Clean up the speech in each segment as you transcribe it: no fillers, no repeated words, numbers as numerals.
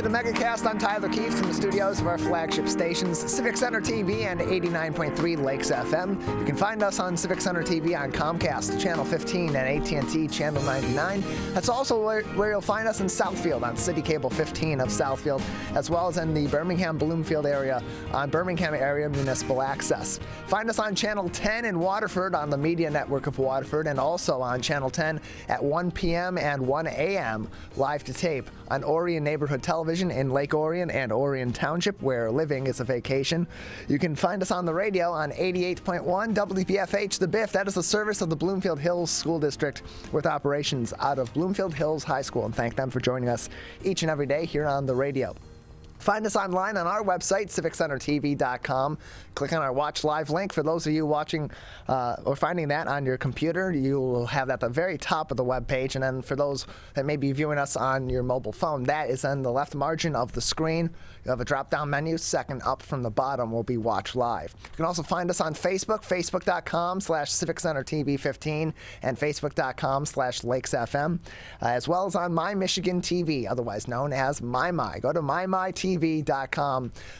the Megacast. I'm Tyler Keefe from the studios of our flagship stations, Civic Center TV and 89.3 Lakes FM. You can find us on Civic Center TV on Comcast, Channel 15, and AT&T Channel 99. That's also where you'll find us in Southfield on City Cable 15 of Southfield, as well as in the Birmingham-Bloomfield area on Birmingham Area Municipal Access. Find us on Channel 10 in Waterford on the Media Network of Waterford, and also on Channel 10 at 1 p.m. and 1 a.m. live to tape on Orion Neighborhood Television in Lake Orion and Orion Township, where living is a vacation. You can find us on the radio on 88.1 WBFH The Biff. That is the service of the Bloomfield Hills School District with operations out of Bloomfield Hills High School, and thank them for joining us each and every day here on the radio. Find us online on our website, civiccentertv.com. Click on our Watch Live link. For those of you watching or finding that on your computer, you will have that at the very top of the web page. And then for those that may be viewing us on your mobile phone, that is on the left margin of the screen. You have a drop-down menu. Second up from the bottom will be Watch Live. You can also find us on Facebook, facebook.com/CivicCenterTV15 and facebook.com/LakesFM, as well as on My Michigan TV, otherwise known as MyMy. Go to MyMyTV.com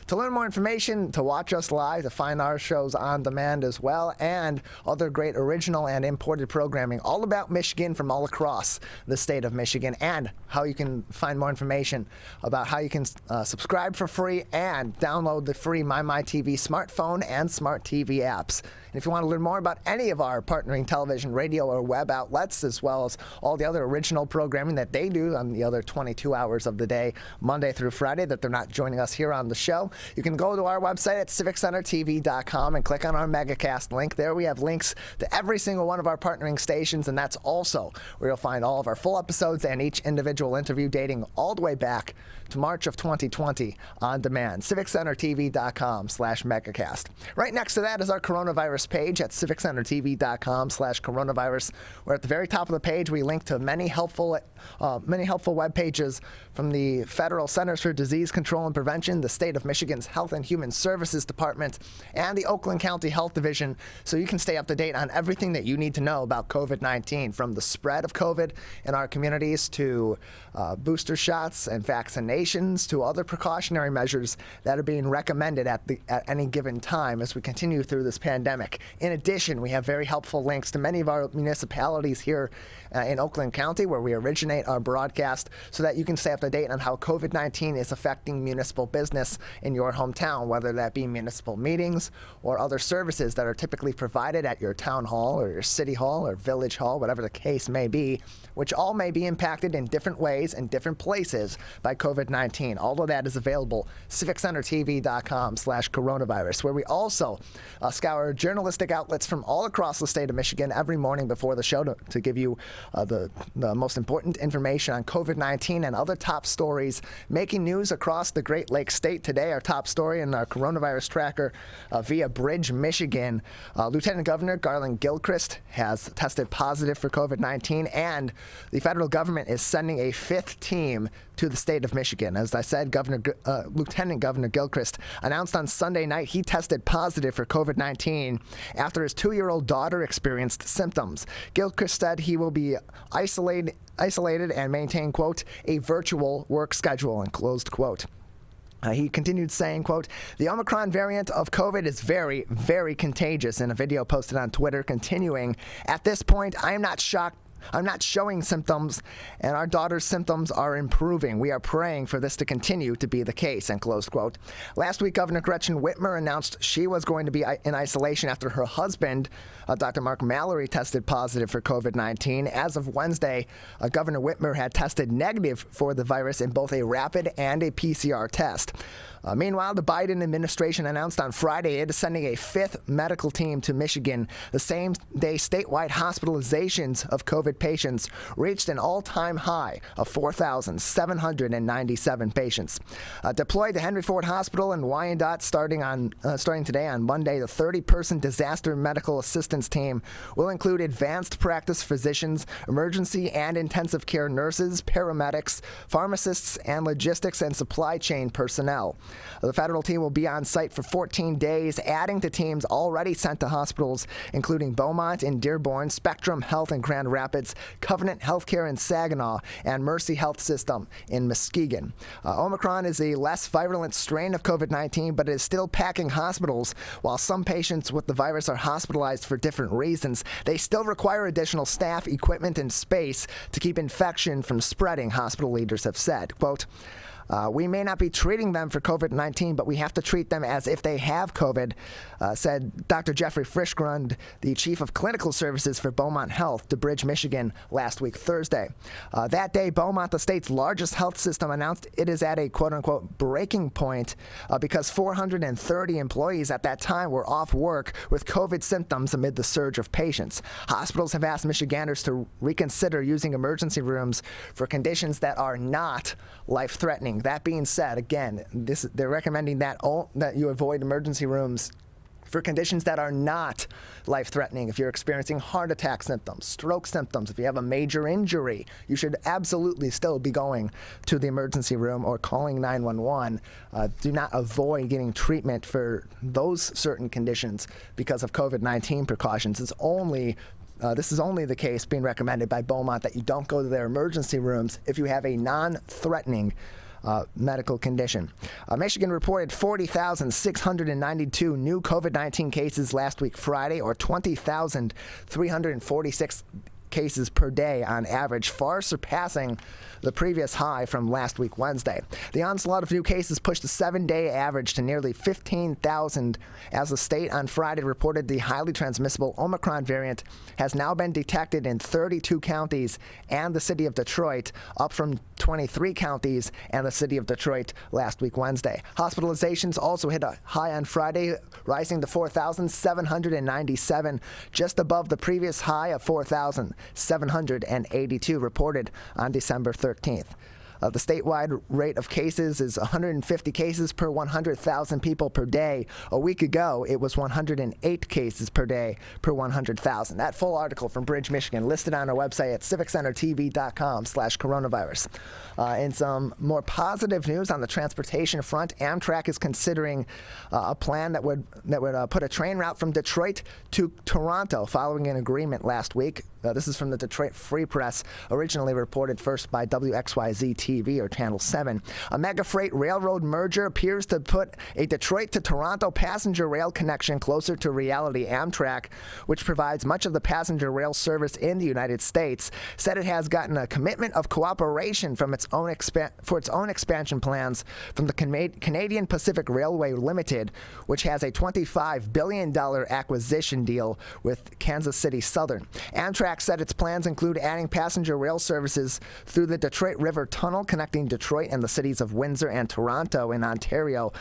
to learn more information, to watch us live, to find our shows on demand as well, and other great original and imported programming all about Michigan from all across the state of Michigan, and how you can find more information about how you can subscribe for free and download the free MyMyTV smartphone and smart TV apps. And if you want to learn more about any of our partnering television, radio, or web outlets, as well as all the other original programming that they do on the other 22 hours of the day, Monday through Friday, that they're not joining us here on the show, you can go to our website at civiccentertv.com and click on our Megacast link. There we have links to every single one of our partnering stations, and that's also where you'll find all of our full episodes and each individual interview dating all the way back to March of 2020 on demand. civiccentertv.com/Megacast. Right next to that is our coronavirus page at civiccentertv.com/coronavirus, where at the very top of the page we link to many helpful web pages from the Federal Centers for Disease Control and Prevention, the State of Michigan's Health and Human Services Department, and the Oakland County Health Division, so you can stay up to date on everything that you need to know about COVID-19, from the spread of COVID in our communities to booster shots and vaccinations to other precautionary measures that are being recommended at any given time as we continue through this pandemic. In addition, we have very helpful links to many of our municipalities here in Oakland County, where we originate our broadcast, so that you can stay up to date on how COVID-19 is affecting municipal business in your hometown, whether that be municipal meetings or other services that are typically provided at your town hall or your city hall or village hall, whatever the case may be, which all may be impacted in different ways in different places by COVID-19. All of that is available, civiccentertv.com/coronavirus, where we also scour journalistic outlets from all across the state of Michigan every morning before the show to give you the most important information on COVID-19 and other top stories making news across the Great Lakes state. Today, our top story in our coronavirus tracker via Bridge, Michigan, Lieutenant Governor Garland Gilchrist has tested positive for COVID-19, and the federal government is sending a fifth team to the state of Michigan. As I said, Lieutenant Governor Gilchrist announced on Sunday night he tested positive for COVID-19 after his 2-year-old daughter experienced symptoms. Gilchrist said he will be isolated and maintain, quote, a virtual work schedule, and closed quote. He continued saying, quote, the Omicron variant of COVID is very, very contagious, in a video posted on Twitter, continuing, at this point, I am not shocked. I'm not showing symptoms, and our daughter's symptoms are improving. We are praying for this to continue to be the case, and close quote. Last week, Governor Gretchen Whitmer announced she was going to be in isolation after her husband, Dr. Mark Mallory, tested positive for COVID-19. As of Wednesday, Governor Whitmer had tested negative for the virus in both a rapid and a PCR test. Meanwhile, the Biden administration announced on Friday it is sending a fifth medical team to Michigan. The same day, statewide hospitalizations of COVID patients reached an all-time high of 4,797 patients. Deployed to Henry Ford Hospital in Wyandotte starting today on Monday, the 30-person disaster medical assistance team will include advanced practice physicians, emergency and intensive care nurses, paramedics, pharmacists, and logistics and supply chain personnel. The federal team will be on site for 14 days, adding to teams already sent to hospitals, including Beaumont and Dearborn, Spectrum Health in Grand Rapids, Rapids, Covenant Healthcare in Saginaw, and Mercy Health System in Muskegon. Omicron is a less virulent strain of COVID-19, but it is still packing hospitals. While some patients with the virus are hospitalized for different reasons, they still require additional staff, equipment, and space to keep infection from spreading, hospital leaders have said. Quote, we may not be treating them for COVID-19, but we have to treat them as if they have COVID, said Dr. Jeffrey Frischgrund, the chief of clinical services for Beaumont Health, to Bridge, Michigan, last week, Thursday. That day, Beaumont, the state's largest health system, announced it is at a quote-unquote breaking point because 430 employees at that time were off work with COVID symptoms amid the surge of patients. Hospitals have asked Michiganders to reconsider using emergency rooms for conditions that are not life-threatening. That being said, again, they're recommending that you avoid emergency rooms for conditions that are not life-threatening. If you're experiencing heart attack symptoms, stroke symptoms, if you have a major injury, you should absolutely still be going to the emergency room or calling 911. Do not avoid getting treatment for those certain conditions because of COVID-19 precautions. This is only the case being recommended by Beaumont that you don't go to their emergency rooms if you have a non-threatening medical condition. Michigan reported 40,692 new COVID-19 cases last week Friday, or 20,346 cases per day on average, far surpassing the previous high from last week Wednesday. The onslaught of new cases pushed the 7-day average to nearly 15,000 as the state on Friday reported the highly transmissible Omicron variant has now been detected in 32 counties and the city of Detroit, up from 23 counties and the city of Detroit last week Wednesday. Hospitalizations also hit a high on Friday, rising to 4,797, just above the previous high of 4,782 reported on December 13th. The statewide rate of cases is 150 cases per 100,000 people per day. A week ago, it was 108 cases per day per 100,000. That full article from Bridge, Michigan, listed on our website at civiccentertv.com/coronavirus. In some more positive news on the transportation front, Amtrak is considering a plan that would put a train route from Detroit to Toronto following an agreement last week. This is from the Detroit Free Press, originally reported first by WXYZ TV or Channel 7. A mega freight railroad merger appears to put a Detroit to Toronto passenger rail connection closer to reality. Amtrak, which provides much of the passenger rail service in the United States, said it has gotten a commitment of cooperation from its own expansion plans from the Canadian Pacific Railway Limited, which has a $25 billion acquisition deal with Kansas City Southern. Amtrak said its plans include adding passenger rail services through the Detroit River Tunnel, connecting Detroit and the cities of Windsor and Toronto in Ontario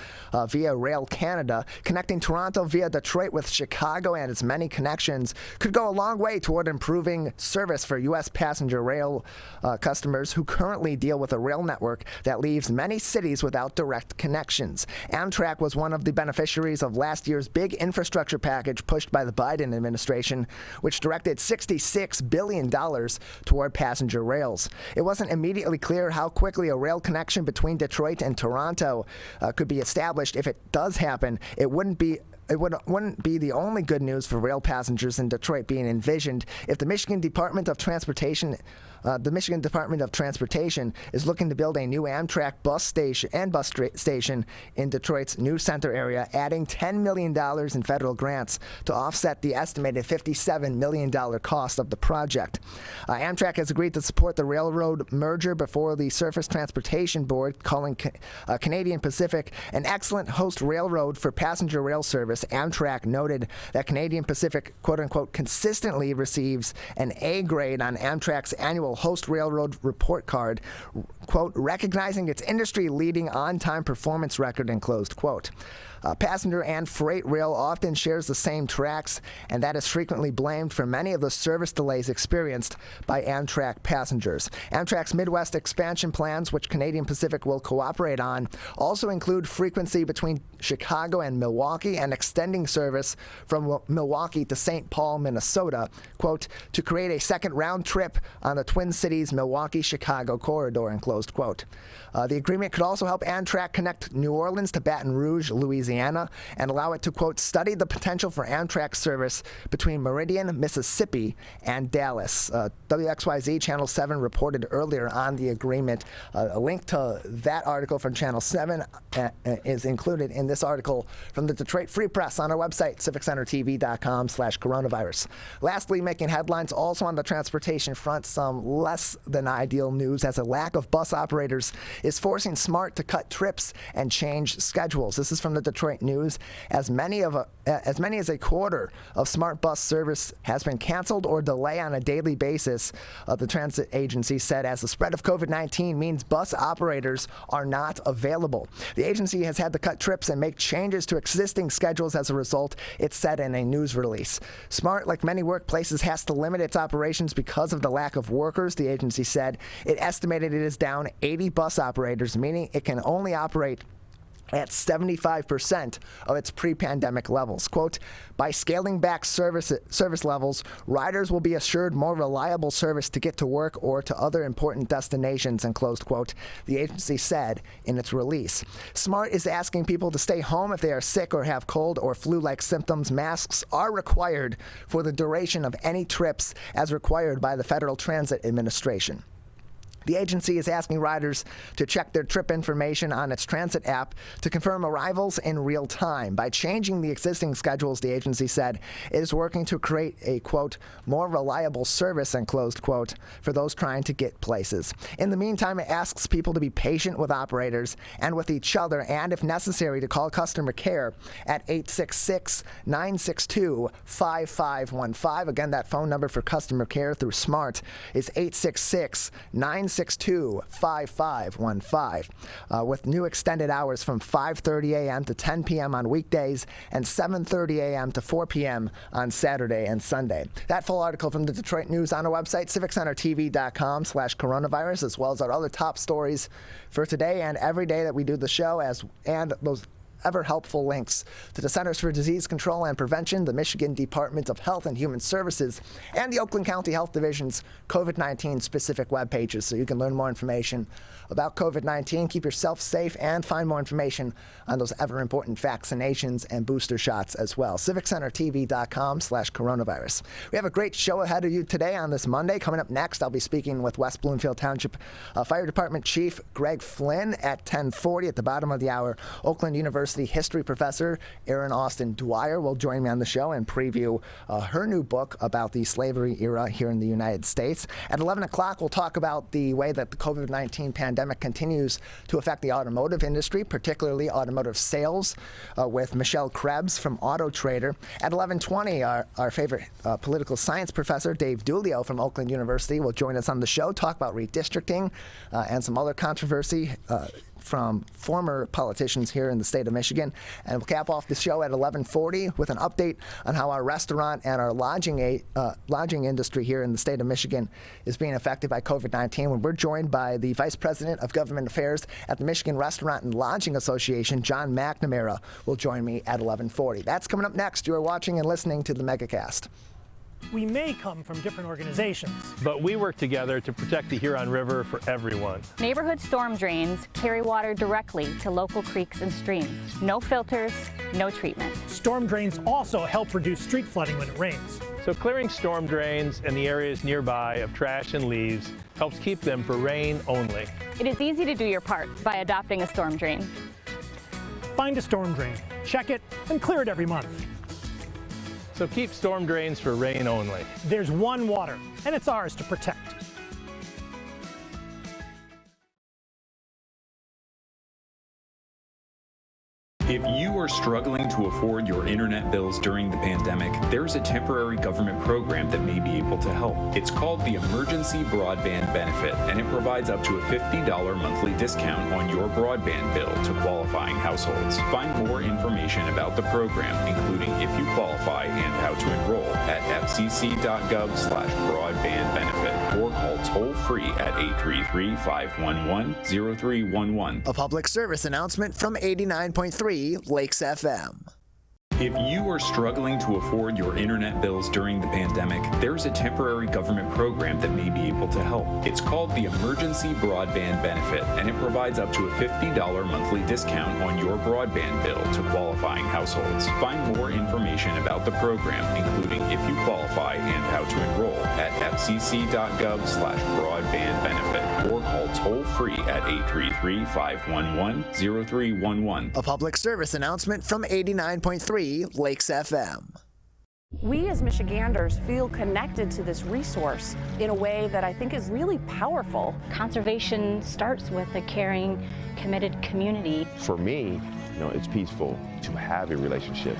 via Rail Canada. Connecting Toronto via Detroit with Chicago and its many connections could go a long way toward improving service for U.S. passenger rail customers who currently deal with a rail network that leaves many cities without direct connections. Amtrak was one of the beneficiaries of last year's big infrastructure package pushed by the Biden administration, which directed $66 billion toward passenger rails. It wasn't immediately clear how quickly a rail connection between Detroit and Toronto could be established. If it does happen, it wouldn't be the only good news for rail passengers in Detroit being envisioned if the Michigan Department of Transportation is looking to build a new Amtrak bus station in Detroit's new center area, adding $10 million in federal grants to offset the estimated $57 million cost of the project. Amtrak has agreed to support the railroad merger before the Surface Transportation Board, calling Canadian Pacific an excellent host railroad for passenger rail service. Amtrak noted that Canadian Pacific, quote-unquote, consistently receives an A grade on Amtrak's annual host railroad report card, quote, recognizing its industry-leading on-time performance record, and closed quote. Passenger and freight rail often shares the same tracks, and that is frequently blamed for many of the service delays experienced by Amtrak passengers. Amtrak's Midwest expansion plans, which Canadian Pacific will cooperate on, also include frequency between Chicago and Milwaukee and extending service from Milwaukee to St. Paul, Minnesota, quote, to create a second round trip on the Twin Cities, Milwaukee, Chicago corridor, end closed quote. The agreement could also help Amtrak connect New Orleans to Baton Rouge, Louisiana, and allow it to, quote, study the potential for Amtrak service between Meridian, Mississippi, and Dallas. WXYZ Channel 7 reported earlier on the agreement. A link to that article from Channel 7 is included in this article from the Detroit Free Press on our website, civiccentertv.com/coronavirus. Lastly, making headlines also on the transportation front, some less than ideal news as a lack of bus operators is forcing SMART to cut trips and change schedules. This is from the Detroit News. As many as a quarter of SMART bus service has been canceled or delayed on a daily basis, the transit agency said, as the spread of COVID-19 means bus operators are not available. The agency has had to cut trips and make changes to existing schedules as a result, it said in a news release. SMART, like many workplaces, has to limit its operations because of the lack of workers, the agency said. It estimated it is down 80 bus operators, meaning it can only operate at 75% of its pre-pandemic levels. Quote, by scaling back service levels, riders will be assured more reliable service to get to work or to other important destinations, and closed quote, the agency said in its release. SMART is asking people to stay home if they are sick or have cold or flu-like symptoms. Masks are required for the duration of any trips as required by the Federal Transit Administration. The agency is asking riders to check their trip information on its transit app to confirm arrivals in real time. By changing the existing schedules, the agency said it is working to create a, quote, more reliable service, end closed quote, for those trying to get places. In the meantime, it asks people to be patient with operators and with each other, and if necessary, to call customer care at 866-962-5515. Again, that phone number for customer care through SMART is 866-962-5515. With new extended hours from 5:30 a.m. to 10 p.m. on weekdays and 7:30 a.m. to 4 p.m. on Saturday and Sunday. That full article from the Detroit News on our website, civiccentertv.com/coronavirus, as well as our other top stories for today and every day that we do the show, and those ever helpful links to the Centers for Disease Control and Prevention, the Michigan Department of Health and Human Services, and the Oakland County Health Division's COVID-19 specific web pages, so you can learn more information about COVID-19, keep yourself safe, and find more information on those ever important vaccinations and booster shots as well. civiccentertv.com/coronavirus. We have a great show ahead of you today on this Monday. Coming up next, I'll be speaking with West Bloomfield Township Fire Department Chief Greg Flynn at 10:40. At the bottom of the hour, Oakland University history professor Erin Austin Dwyer will join me on the show and preview her new book about the slavery era here in the United States. At 11 o'clock, we'll talk about the way that the COVID-19 pandemic continues to affect the automotive industry, particularly automotive sales, with Michelle Krebs from Auto Trader. At 11:20, our favorite political science professor, Dave Dulio from Oakland University, will join us on the show, talk about redistricting and some other controversy from former politicians here in the state of Michigan. And we'll cap off the show at 11:40 with an update on how our restaurant and our lodging industry here in the state of Michigan is being affected by COVID-19. When we're joined by the Vice President of Government Affairs at the Michigan Restaurant and Lodging Association, John McNamara, will join me at 11:40. That's coming up next. You are watching and listening to the Megacast. We may come from different organizations, but we work together to protect the Huron River for everyone. Neighborhood storm drains carry water directly to local creeks and streams. No filters, no treatment. Storm drains also help reduce street flooding when it rains. So clearing storm drains and the areas nearby of trash and leaves helps keep them for rain only. It is easy to do your part by adopting a storm drain. Find a storm drain, check it, and clear it every month. So keep storm drains for rain only. There's one water, and it's ours to protect. If you are struggling to afford your internet bills during the pandemic, there's a temporary government program that may be able to help. It's called the Emergency Broadband Benefit, and it provides up to a $50 monthly discount on your broadband bill to qualifying households. Find more information about the program, including if you qualify and how to enroll, at fcc.gov/broadbandbenefit, or call toll-free at 833-511-0311. A public service announcement from 89.3 Lakes FM. If you are struggling to afford your internet bills during the pandemic, there's a temporary government program that may be able to help. It's called the Emergency Broadband Benefit, and it provides up to a $50 monthly discount on your broadband bill to qualifying households. Find more information about the program, including if you qualify and how to enroll, at fcc.gov/broadbandbenefit, or call toll-free at 833-511-0311. A public service announcement from 89.3 Lakes FM. We as Michiganders feel connected to this resource in a way that I think is really powerful. Conservation starts with a caring, committed community. For me, it's peaceful to have a relationship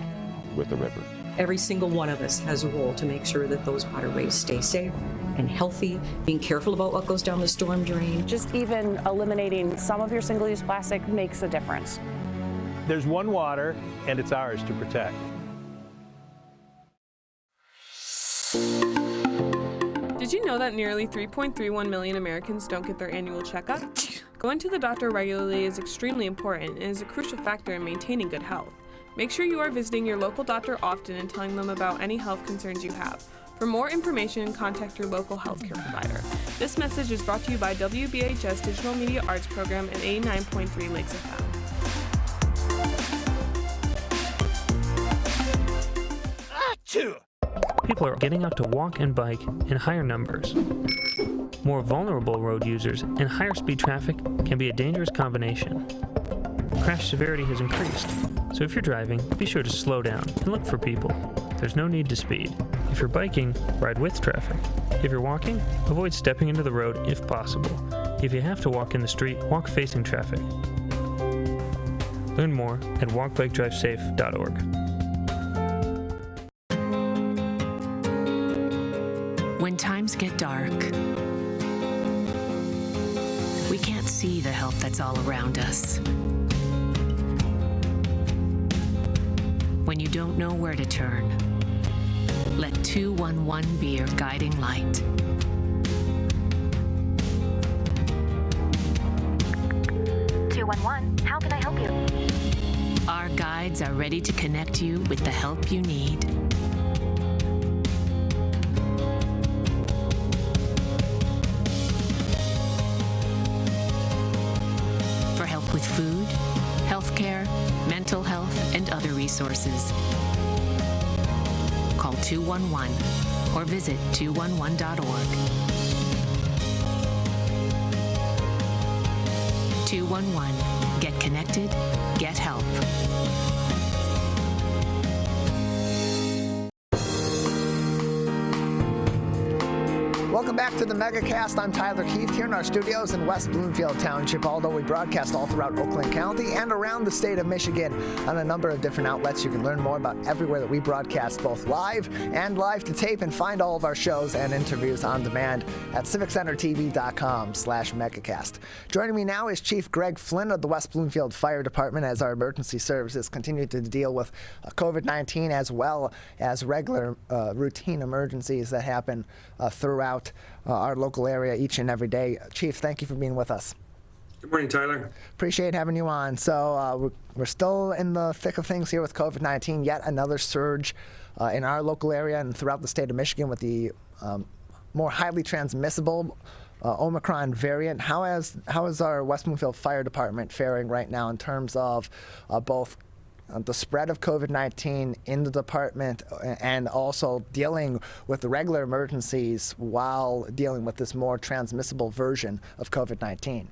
with the river. Every single one of us has a role to make sure that those waterways stay safe and healthy, being careful about what goes down the storm drain. Just even eliminating some of your single-use plastic makes a difference. There's one water, and it's ours to protect. Did you know that nearly 3.31 million Americans don't get their annual checkup? Going to the doctor regularly is extremely important and is a crucial factor in maintaining good health. Make sure you are visiting your local doctor often and telling them about any health concerns you have. For more information, contact your local healthcare provider. This message is brought to you by WBHS Digital Media Arts Program and 89.3 Lakes FM. People are getting out to walk and bike in higher numbers. More vulnerable road users and higher speed traffic can be a dangerous combination. Crash severity has increased, so if you're driving, be sure to slow down and look for people. There's no need to speed. If you're biking, ride with traffic. If you're walking, avoid stepping into the road if possible. If you have to walk in the street, walk facing traffic. Learn more at walkbikedrivesafe.org. When times get dark, we can't see the help that's all around us. When you don't know where to turn, let 211 be your guiding light. How can I help you? Our guides are ready to connect you with the help you need. For help with food, healthcare, mental health, and other resources, call 211 or visit 211.org. 211. Get connected, get help. Welcome back to the Megacast. I'm Tyler Keefe here in our studios in West Bloomfield Township, although we broadcast all throughout Oakland County and around the state of Michigan on a number of different outlets. You can learn more about everywhere that we broadcast, both live and live to tape, and find all of our shows and interviews on demand at civiccentertv.com/Megacast. Joining me now is Chief Greg Flynn of the West Bloomfield Fire Department as our emergency services continue to deal with COVID-19 as well as regular routine emergencies that happen throughout our local area each and every day. Chief, thank you for being with us. Good morning, Tyler. Appreciate having you on. So we're still in the thick of things here with COVID-19, yet another surge in our local area and throughout the state of Michigan with the more highly transmissible Omicron variant. How is our West Bloomfield Fire Department faring right now in terms of both the spread of COVID-19 in the department and also dealing with the regular emergencies while dealing with this more transmissible version of COVID-19?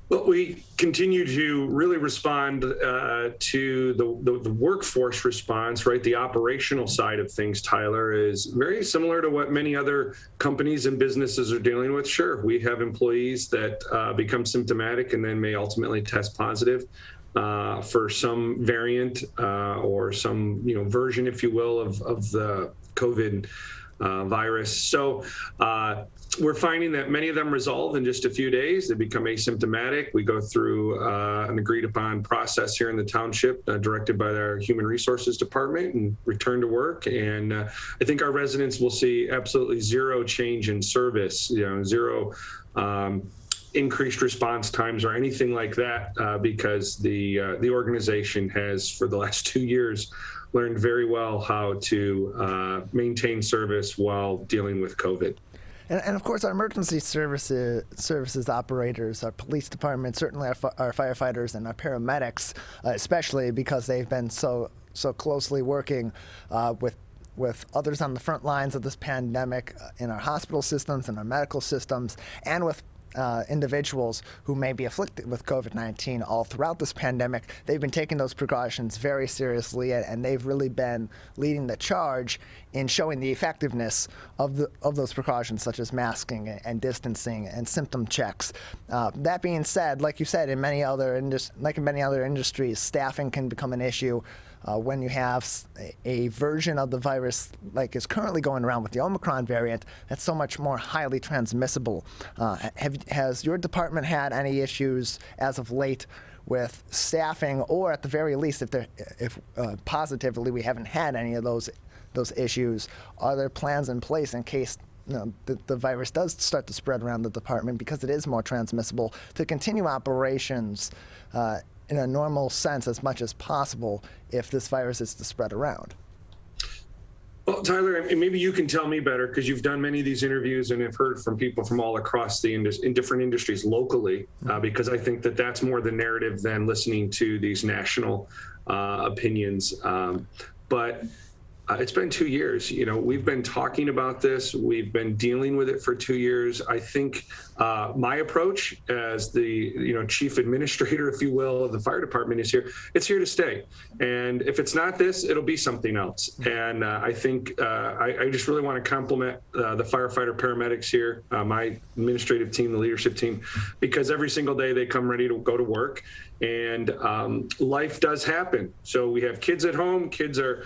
Well, we continue to really respond to the workforce response, right? The operational side of things, Tyler, is very similar to what many other companies and businesses are dealing with. Sure, we have employees that become symptomatic and then may ultimately test positive for some variant or some version, if you will, of the COVID virus. So we're finding that many of them resolve in just a few days. They become asymptomatic. We go through an agreed upon process here in the township directed by our Human Resources Department and return to work. And I think our residents will see absolutely zero change in service, zero increased response times or anything like that, because the organization has, for the last 2 years, learned very well how to maintain service while dealing with COVID. And of course, our emergency services operators, our police department, certainly our firefighters and our paramedics, especially because they've been so closely working with others on the front lines of this pandemic in our hospital systems and our medical systems, and with individuals who may be afflicted with COVID-19 all throughout this pandemic. They've been taking those precautions very seriously, and they've really been leading the charge in showing the effectiveness of those precautions, such as masking and distancing and symptom checks. That being said, like you said, in many other industries, staffing can become an issue. When you have a version of the virus like is currently going around with the Omicron variant, that's so much more highly transmissible. Has your department had any issues as of late with staffing, or at the very least, if positively we haven't had any of those issues, are there plans in place in case the virus does start to spread around the department, because it is more transmissible, to continue operations in a normal sense as much as possible if this virus is to spread around? Well, Tyler, and maybe you can tell me better, because you've done many of these interviews and have heard from people from all across the in different industries locally, because I think that that's more the narrative than listening to these national opinions. But it's been 2 years. We've been talking about this. We've been dealing with it for 2 years. I think my approach as the chief administrator, if you will, of the fire department is here. It's here to stay. And if it's not this, it'll be something else. And I think I just really want to compliment the firefighter paramedics here, my administrative team, the leadership team, because every single day they come ready to go to work. And life does happen. So we have kids at home. Kids are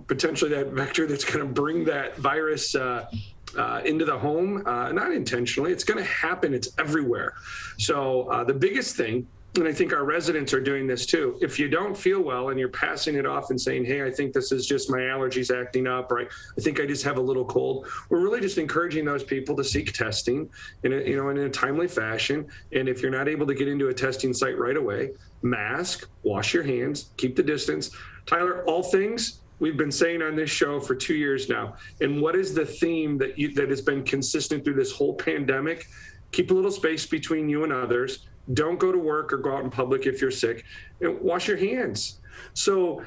potentially that vector that's going to bring that virus into the home, not intentionally. It's going to happen. It's everywhere. So the biggest thing, and I think our residents are doing this too, if you don't feel well and you're passing it off and saying, hey, I think this is just my allergies acting up, or I think I just have a little cold, we're really just encouraging those people to seek testing in a timely fashion. And if you're not able to get into a testing site right away, mask, wash your hands, keep the distance. Tyler, all things we've been saying on this show for 2 years now. And what is the theme that has been consistent through this whole pandemic? Keep a little space between you and others. Don't go to work or go out in public if you're sick. And wash your hands. So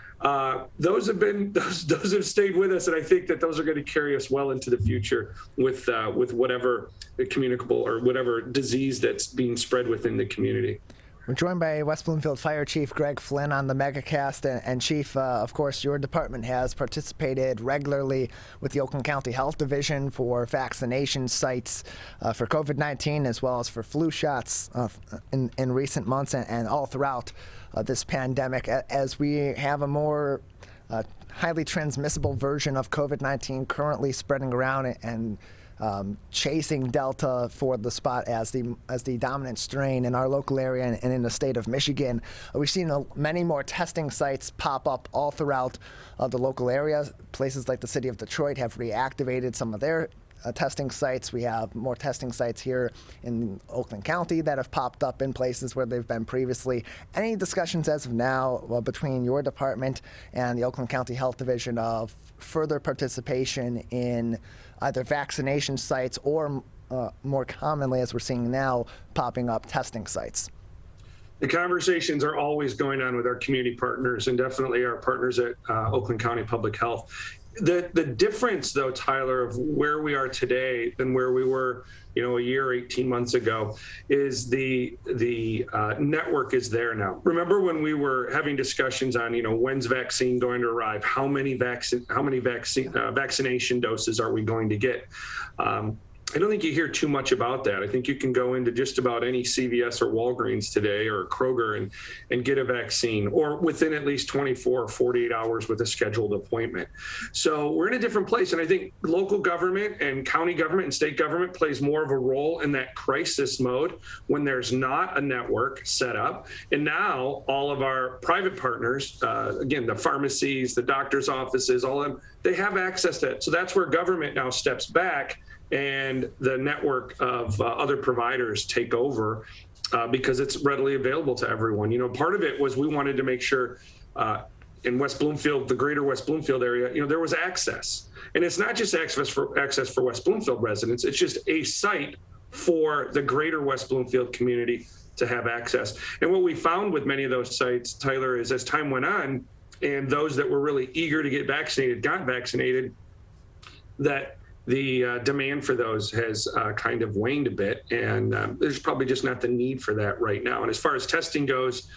those have stayed with us, and I think that those are going to carry us well into the future with whatever communicable or whatever disease that's being spread within the community. We're joined by West Bloomfield Fire Chief Greg Flynn on the Megacast. And Chief, of course, your department has participated regularly with the Oakland County Health Division for vaccination sites for COVID-19 as well as for flu shots in recent months and all throughout this pandemic. As we have a more highly transmissible version of COVID-19 currently spreading around and chasing Delta for the spot as the dominant strain in our local area and in the state of Michigan. We've seen many more testing sites pop up all throughout the local area. Places like the city of Detroit have reactivated some of their testing sites. We have more testing sites here in Oakland County that have popped up in places where they've been previously. Any discussions as of now between your department and the Oakland County Health Division of further participation in either vaccination sites or more commonly, as we're seeing now, popping up testing sites? The conversations are always going on with our community partners and definitely our partners at Oakland County Public Health. The difference, though, Tyler, of where we are today than where we were, a year, 18 months ago, is the network is there now. Remember when we were having discussions on, when's vaccine going to arrive? How many vaccination doses are we going to get? I don't think you hear too much about that. I think you can go into just about any CVS or Walgreens today or Kroger and get a vaccine, or within at least 24 or 48 hours with a scheduled appointment. So we're in a different place. And I think local government and county government and state government plays more of a role in that crisis mode when there's not a network set up. And now all of our private partners, again, the pharmacies, the doctor's offices, all of them, they have access to it. So that's where government now steps back and the network of other providers take over because it's readily available to everyone. Part of it was we wanted to make sure in West Bloomfield, the greater West Bloomfield area, there was access. And it's not just access for West Bloomfield residents, it's just a site for the greater West Bloomfield community to have access. And what we found with many of those sites, Tyler, is as time went on, and those that were really eager to get vaccinated got vaccinated, that the demand for those has kind of waned a bit. And there's probably just not the need for that right now. And as far as testing goes,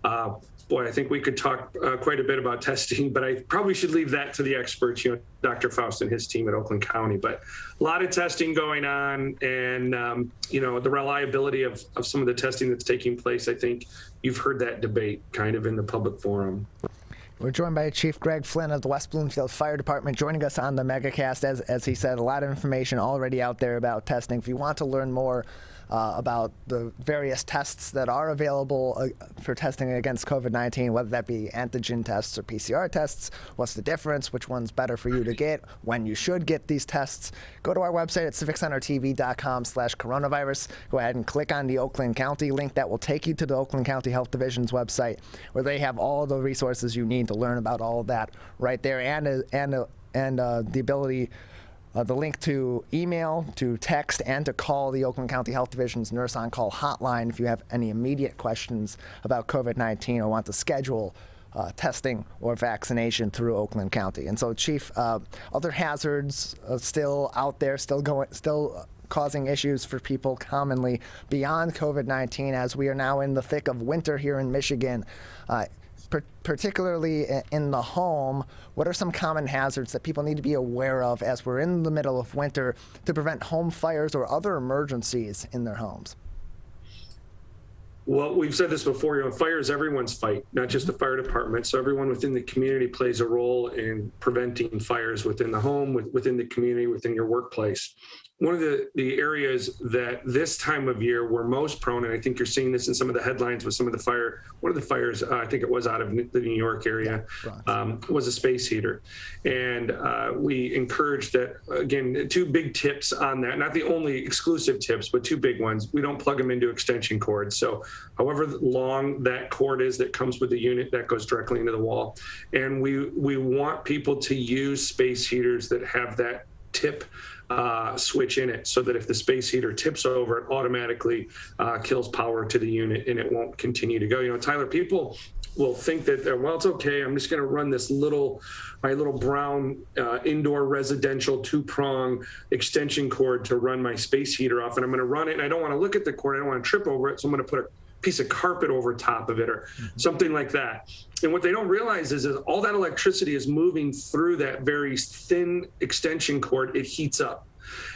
I think we could talk quite a bit about testing, but I probably should leave that to the experts, Dr. Faust and his team at Oakland County. But a lot of testing going on, and, the reliability of some of the testing that's taking place, I think you've heard that debate kind of in the public forum. We're joined by Chief Greg Flynn of the West Bloomfield Fire Department, joining us on the Megacast. As he said, a lot of information already out there about testing. If you want to learn more about the various tests that are available for testing against COVID-19, whether that be antigen tests or PCR tests, what's the difference, which one's better for you to get, when you should get these tests, go to our website at civiccentertv.com/coronavirus. Go ahead and click on the Oakland County link. That will take you to the Oakland County Health Division's website, where they have all the resources you need to learn about all of that right there, and the ability, the link to email, to text, and to call the Oakland County Health Division's Nurse On Call hotline if you have any immediate questions about COVID-19 or want to schedule testing or vaccination through Oakland County. And so, Chief, other hazards still out there, still causing issues for people commonly beyond COVID-19, as we are now in the thick of winter here in Michigan. Particularly in the home, what are some common hazards that people need to be aware of as we're in the middle of winter to prevent home fires or other emergencies in their homes? Well, we've said this before, fire is everyone's fight, not just the fire department. So everyone within the community plays a role in preventing fires within the home, within the community, within your workplace. One of the areas that this time of year we're most prone, and I think you're seeing this in some of the headlines with some of the fire, one of the fires, I think it was out of the New York area, was a space heater. And we encourage that, again, two big tips on that, not the only exclusive tips, but two big ones. We don't plug them into extension cords. So however long that cord is that comes with the unit, that goes directly into the wall. And we want people to use space heaters that have that tip switch in it, so that if the space heater tips over, it automatically kills power to the unit and it won't continue to go. Tyler, people will think that, well, it's okay, I'm just going to run my little brown indoor residential 2-prong extension cord to run my space heater off, and I'm going to run it, and I don't want to look at the cord, I don't want to trip over it, so I'm going to put a piece of carpet over top of it or something like that. And what they don't realize is all that electricity is moving through that very thin extension cord. It heats up.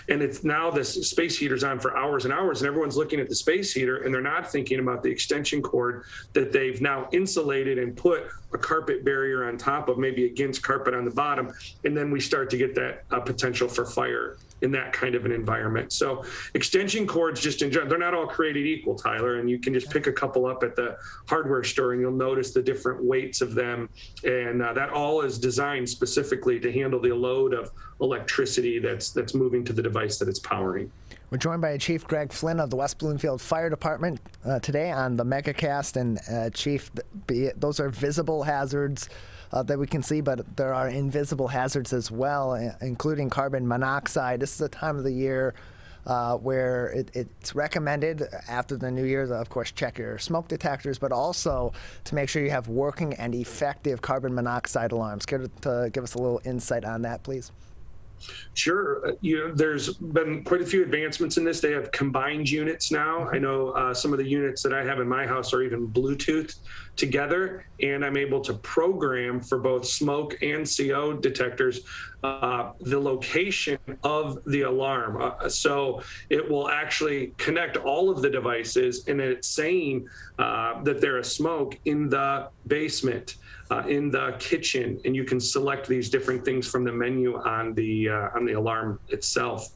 And it's now this space heater's on for hours and hours, and everyone's looking at the space heater and they're not thinking about the extension cord that they've now insulated and put a carpet barrier on top of, maybe against carpet on the bottom. And then we start to get that potential for fire in that kind of an environment. So extension cords, just in general, they're not all created equal, Tyler, and you can just pick a couple up at the hardware store and you'll notice the different weights of them. And that all is designed specifically to handle the load of electricity that's moving to the device that it's powering. We're joined by Chief Greg Flynn of the West Bloomfield Fire Department today on the Megacast. And Chief, those are visible hazards that we can see, but there are invisible hazards as well, including carbon monoxide. This is a time of the year where it's recommended after the new year to, of course, check your smoke detectors, but also to make sure you have working and effective carbon monoxide alarms. Care to give us a little insight on that, please? Sure. There's been quite a few advancements in this. They have combined units now. I know some of the units that I have in my house are even Bluetooth together, and I'm able to program for both smoke and CO detectors the location of the alarm. So it will actually connect all of the devices, and it's saying that there is smoke in the basement, in the kitchen, and you can select these different things from the menu on the alarm itself.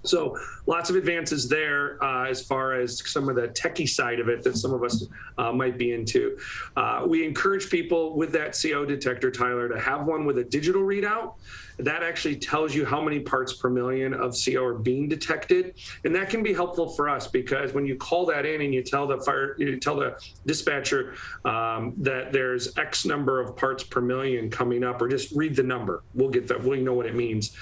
So lots of advances there as far as some of the techie side of it that some of us might be into. We encourage people with that CO detector, Tyler, to have one with a digital readout. That actually tells you how many parts per million of CO are being detected. And that can be helpful for us because when you call that in and you tell the dispatcher that there's X number of parts per million coming up, or just read the number, we'll get that, we know what it means.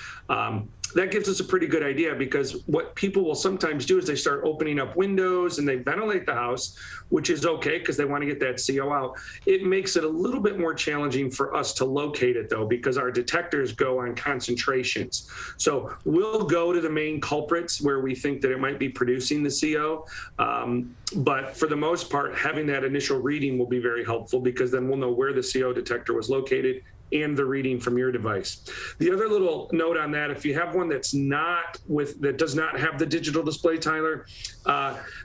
That gives us a pretty good idea, because what people will sometimes do is they start opening up windows and they ventilate the house, which is okay because they want to get that CO out. It makes it a little bit more challenging for us to locate it, though, because our detectors go on concentrations. So we'll go to the main culprits where we think that it might be producing the CO. But for the most part, having that initial reading will be very helpful, because then we'll know where the CO detector was located and the reading from your device. The other little note on that, if you have one that does not have the digital display, Tyler,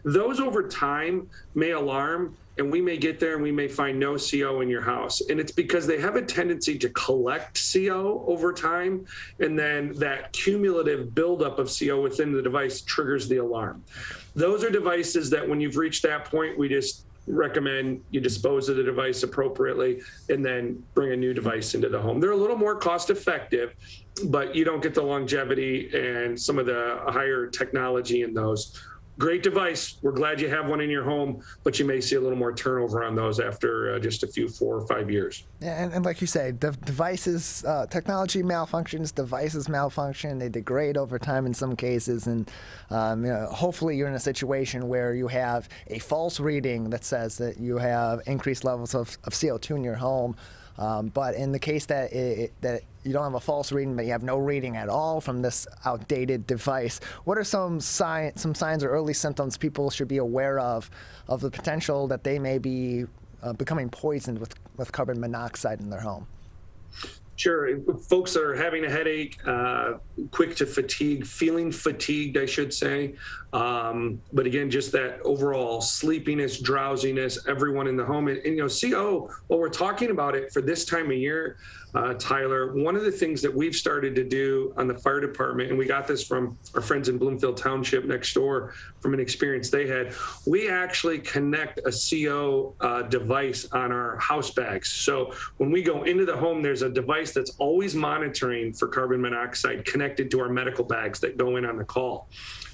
those over time may alarm, and we may get there and we may find no CO in your house. And it's because they have a tendency to collect CO over time, and then that cumulative buildup of CO within the device triggers the alarm. Those are devices that when you've reached that point, we just recommend you dispose of the device appropriately and then bring a new device into the home. They're a little more cost effective, but you don't get the longevity and some of the higher technology in those. Great device. We're glad you have one in your home, but you may see a little more turnover on those after just a few 4 or 5 years. Yeah, and like you say, the devices, technology malfunctions, devices malfunction, they degrade over time in some cases, and hopefully you're in a situation where you have a false reading that says that you have increased levels of CO2 in your home. But in the case that that you don't have a false reading, but you have no reading at all from this outdated device, what are some signs or early symptoms people should be aware of the potential that they may be becoming poisoned with carbon monoxide in their home? Sure. Folks that are having a headache, quick to fatigue, feeling fatigued, I should say. But again, just that overall sleepiness, drowsiness, everyone in the home. And CO, while we're talking about it for this time of year, Tyler, one of the things that we've started to do on the fire department, and we got this from our friends in Bloomfield Township next door from an experience they had, we actually connect a CO device on our house bags. So when we go into the home, there's a device that's always monitoring for carbon monoxide connected to our medical bags that go in on the call.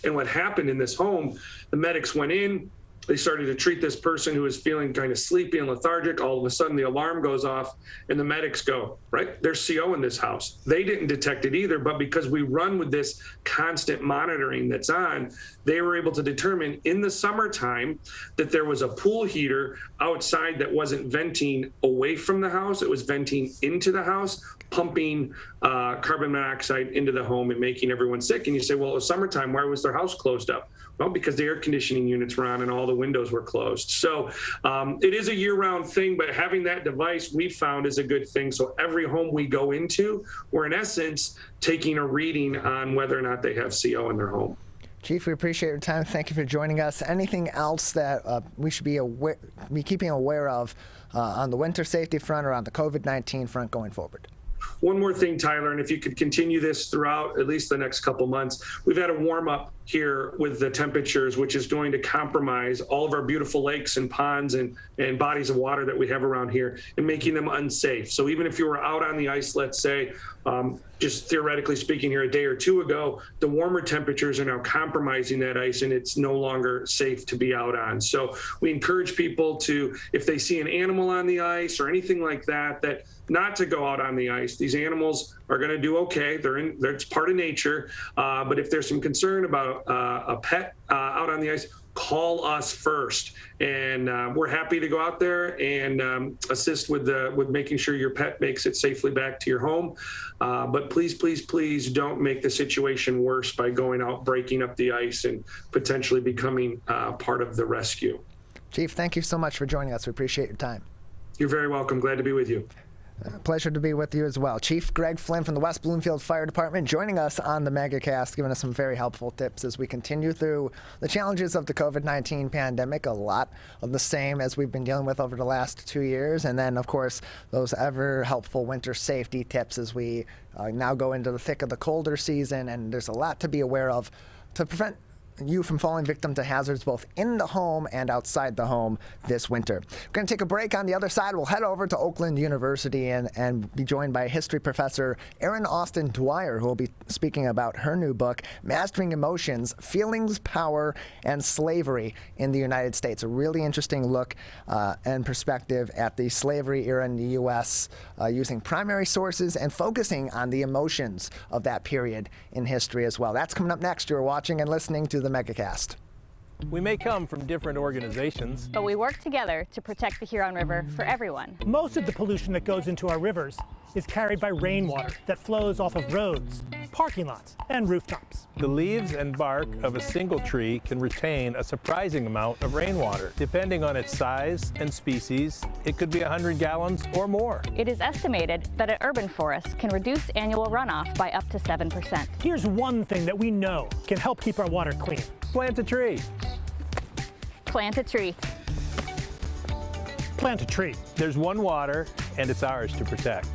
And what happened in this home, the medics went in, they started to treat this person who was feeling kind of sleepy and lethargic. All of a sudden the alarm goes off and the medics go, right, there's CO in this house. They didn't detect it either, but because we run with this constant monitoring that's on, they were able to determine in the summertime that there was a pool heater outside that wasn't venting away from the house, it was venting into the house, pumping carbon monoxide into the home and making everyone sick. And you say, well, it was summertime, why was their house closed up? Well, because the air conditioning units were on and all the windows were closed. So it is a year-round thing, but having that device we found is a good thing. So every home we go into, we're in essence taking a reading on whether or not they have CO in their home. Chief, we appreciate your time. Thank you for joining us. Anything else that we should be keeping aware of on the winter safety front or on the COVID-19 front going forward? One more thing, Tyler, and if you could continue this throughout at least the next couple months, we've had a warm up here with the temperatures, which is going to compromise all of our beautiful lakes and ponds and bodies of water that we have around here and making them unsafe. So even if you were out on the ice, let's say, just theoretically speaking here a day or two ago, the warmer temperatures are now compromising that ice and it's no longer safe to be out on. So we encourage people to, if they see an animal on the ice or anything like that, not to go out on the ice. These animals are going to do okay. It's part of nature. But if there's some concern about a pet out on the ice, call us first. And we're happy to go out there and assist with making sure your pet makes it safely back to your home. But please, please, please don't make the situation worse by going out, breaking up the ice and potentially becoming part of the rescue. Chief, thank you so much for joining us. We appreciate your time. You're very welcome. Glad to be with you. Pleasure to be with you as well. Chief Greg Flynn from the West Bloomfield Fire Department joining us on the Megacast, giving us some very helpful tips as we continue through the challenges of the COVID-19 pandemic, a lot of the same as we've been dealing with over the last 2 years. And then, of course, those ever helpful winter safety tips as we now go into the thick of the colder season. And there's a lot to be aware of to prevent you from falling victim to hazards both in the home and outside the home this winter. We're going to take a break. On the other side, we'll head over to Oakland University and be joined by history professor Erin Austin Dwyer, who will be speaking about her new book, Mastering Emotions, Feelings, Power, and Slavery in the United States. A really interesting look and perspective at the slavery era in the U.S., using primary sources and focusing on the emotions of that period in history as well. That's coming up next. You're watching and listening to the Megacast. We may come from different organizations, but we work together to protect the Huron River for everyone. Most of the pollution that goes into our rivers is carried by rainwater that flows off of roads, parking lots, and rooftops. The leaves and bark of a single tree can retain a surprising amount of rainwater. Depending on its size and species, it could be 100 gallons or more. It is estimated that an urban forest can reduce annual runoff by up to 7%. Here's one thing that we know can help keep our water clean. Plant a tree. Plant a tree. Plant a tree. There's one water, and it's ours to protect.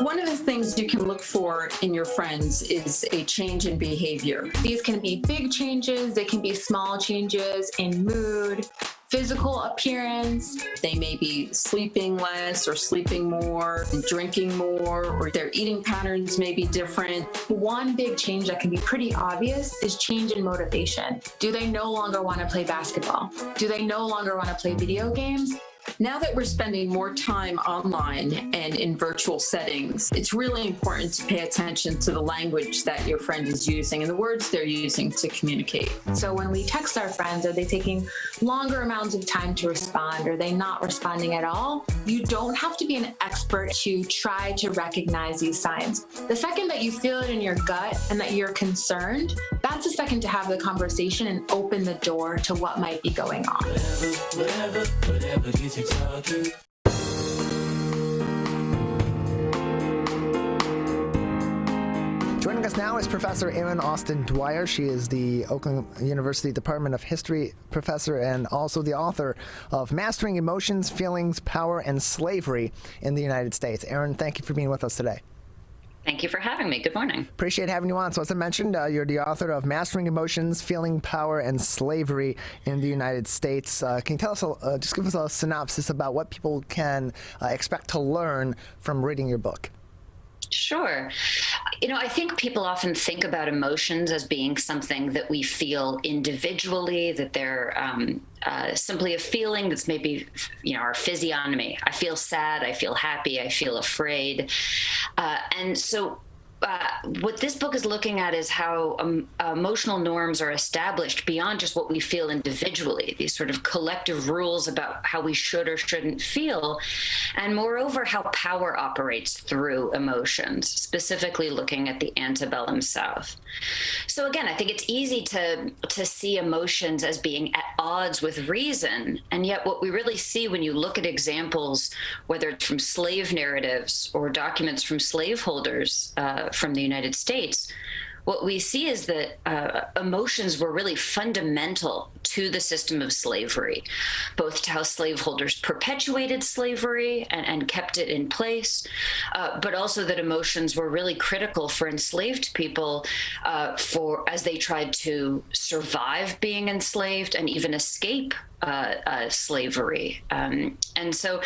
One of the things you can look for in your friends is a change in behavior. These can be big changes, they can be small changes in mood, physical appearance. They may be sleeping less or sleeping more, drinking more, or their eating patterns may be different. One big change that can be pretty obvious is change in motivation. Do they no longer want to play basketball? Do they no longer want to play video games? Now that we're spending more time online and in virtual settings, it's really important to pay attention to the language that your friend is using and the words they're using to communicate. So when we text our friends, are they taking longer amounts of time to respond? Are they not responding at all? You don't have to be an expert to try to recognize these signs. The second that you feel it in your gut and that you're concerned, that's the second to have the conversation and open the door to what might be going on. Whatever gets you talking. Joining us now is Professor Erin Austin Dwyer. She is the Oakland University Department of History professor and also the author of Mastering Emotions, Feelings, Power, and Slavery in the United States. Erin, thank you for being with us today. Thank you for having me. Good morning. Appreciate having you on. So as I mentioned, you're the author of Mastering Emotions, Feeling, Power, and Slavery in the United States. Can you tell us, just give us a synopsis about what people can expect to learn from reading your book? Sure. I think people often think about emotions as being something that we feel individually, that they're simply a feeling that's maybe, our physiognomy. I feel sad, I feel happy, I feel afraid. And so what this book is looking at is how emotional norms are established beyond just what we feel individually, these sort of collective rules about how we should or shouldn't feel, and moreover, how power operates through emotions, specifically looking at the antebellum South. So again, I think it's easy to see emotions as being at odds with reason, and yet what we really see when you look at examples, whether it's from slave narratives or documents from slaveholders, from the United States, what we see is that emotions were really fundamental to the system of slavery, both to how slaveholders perpetuated slavery and kept it in place, but also that emotions were really critical for enslaved people as they tried to survive being enslaved and even escape slavery. And so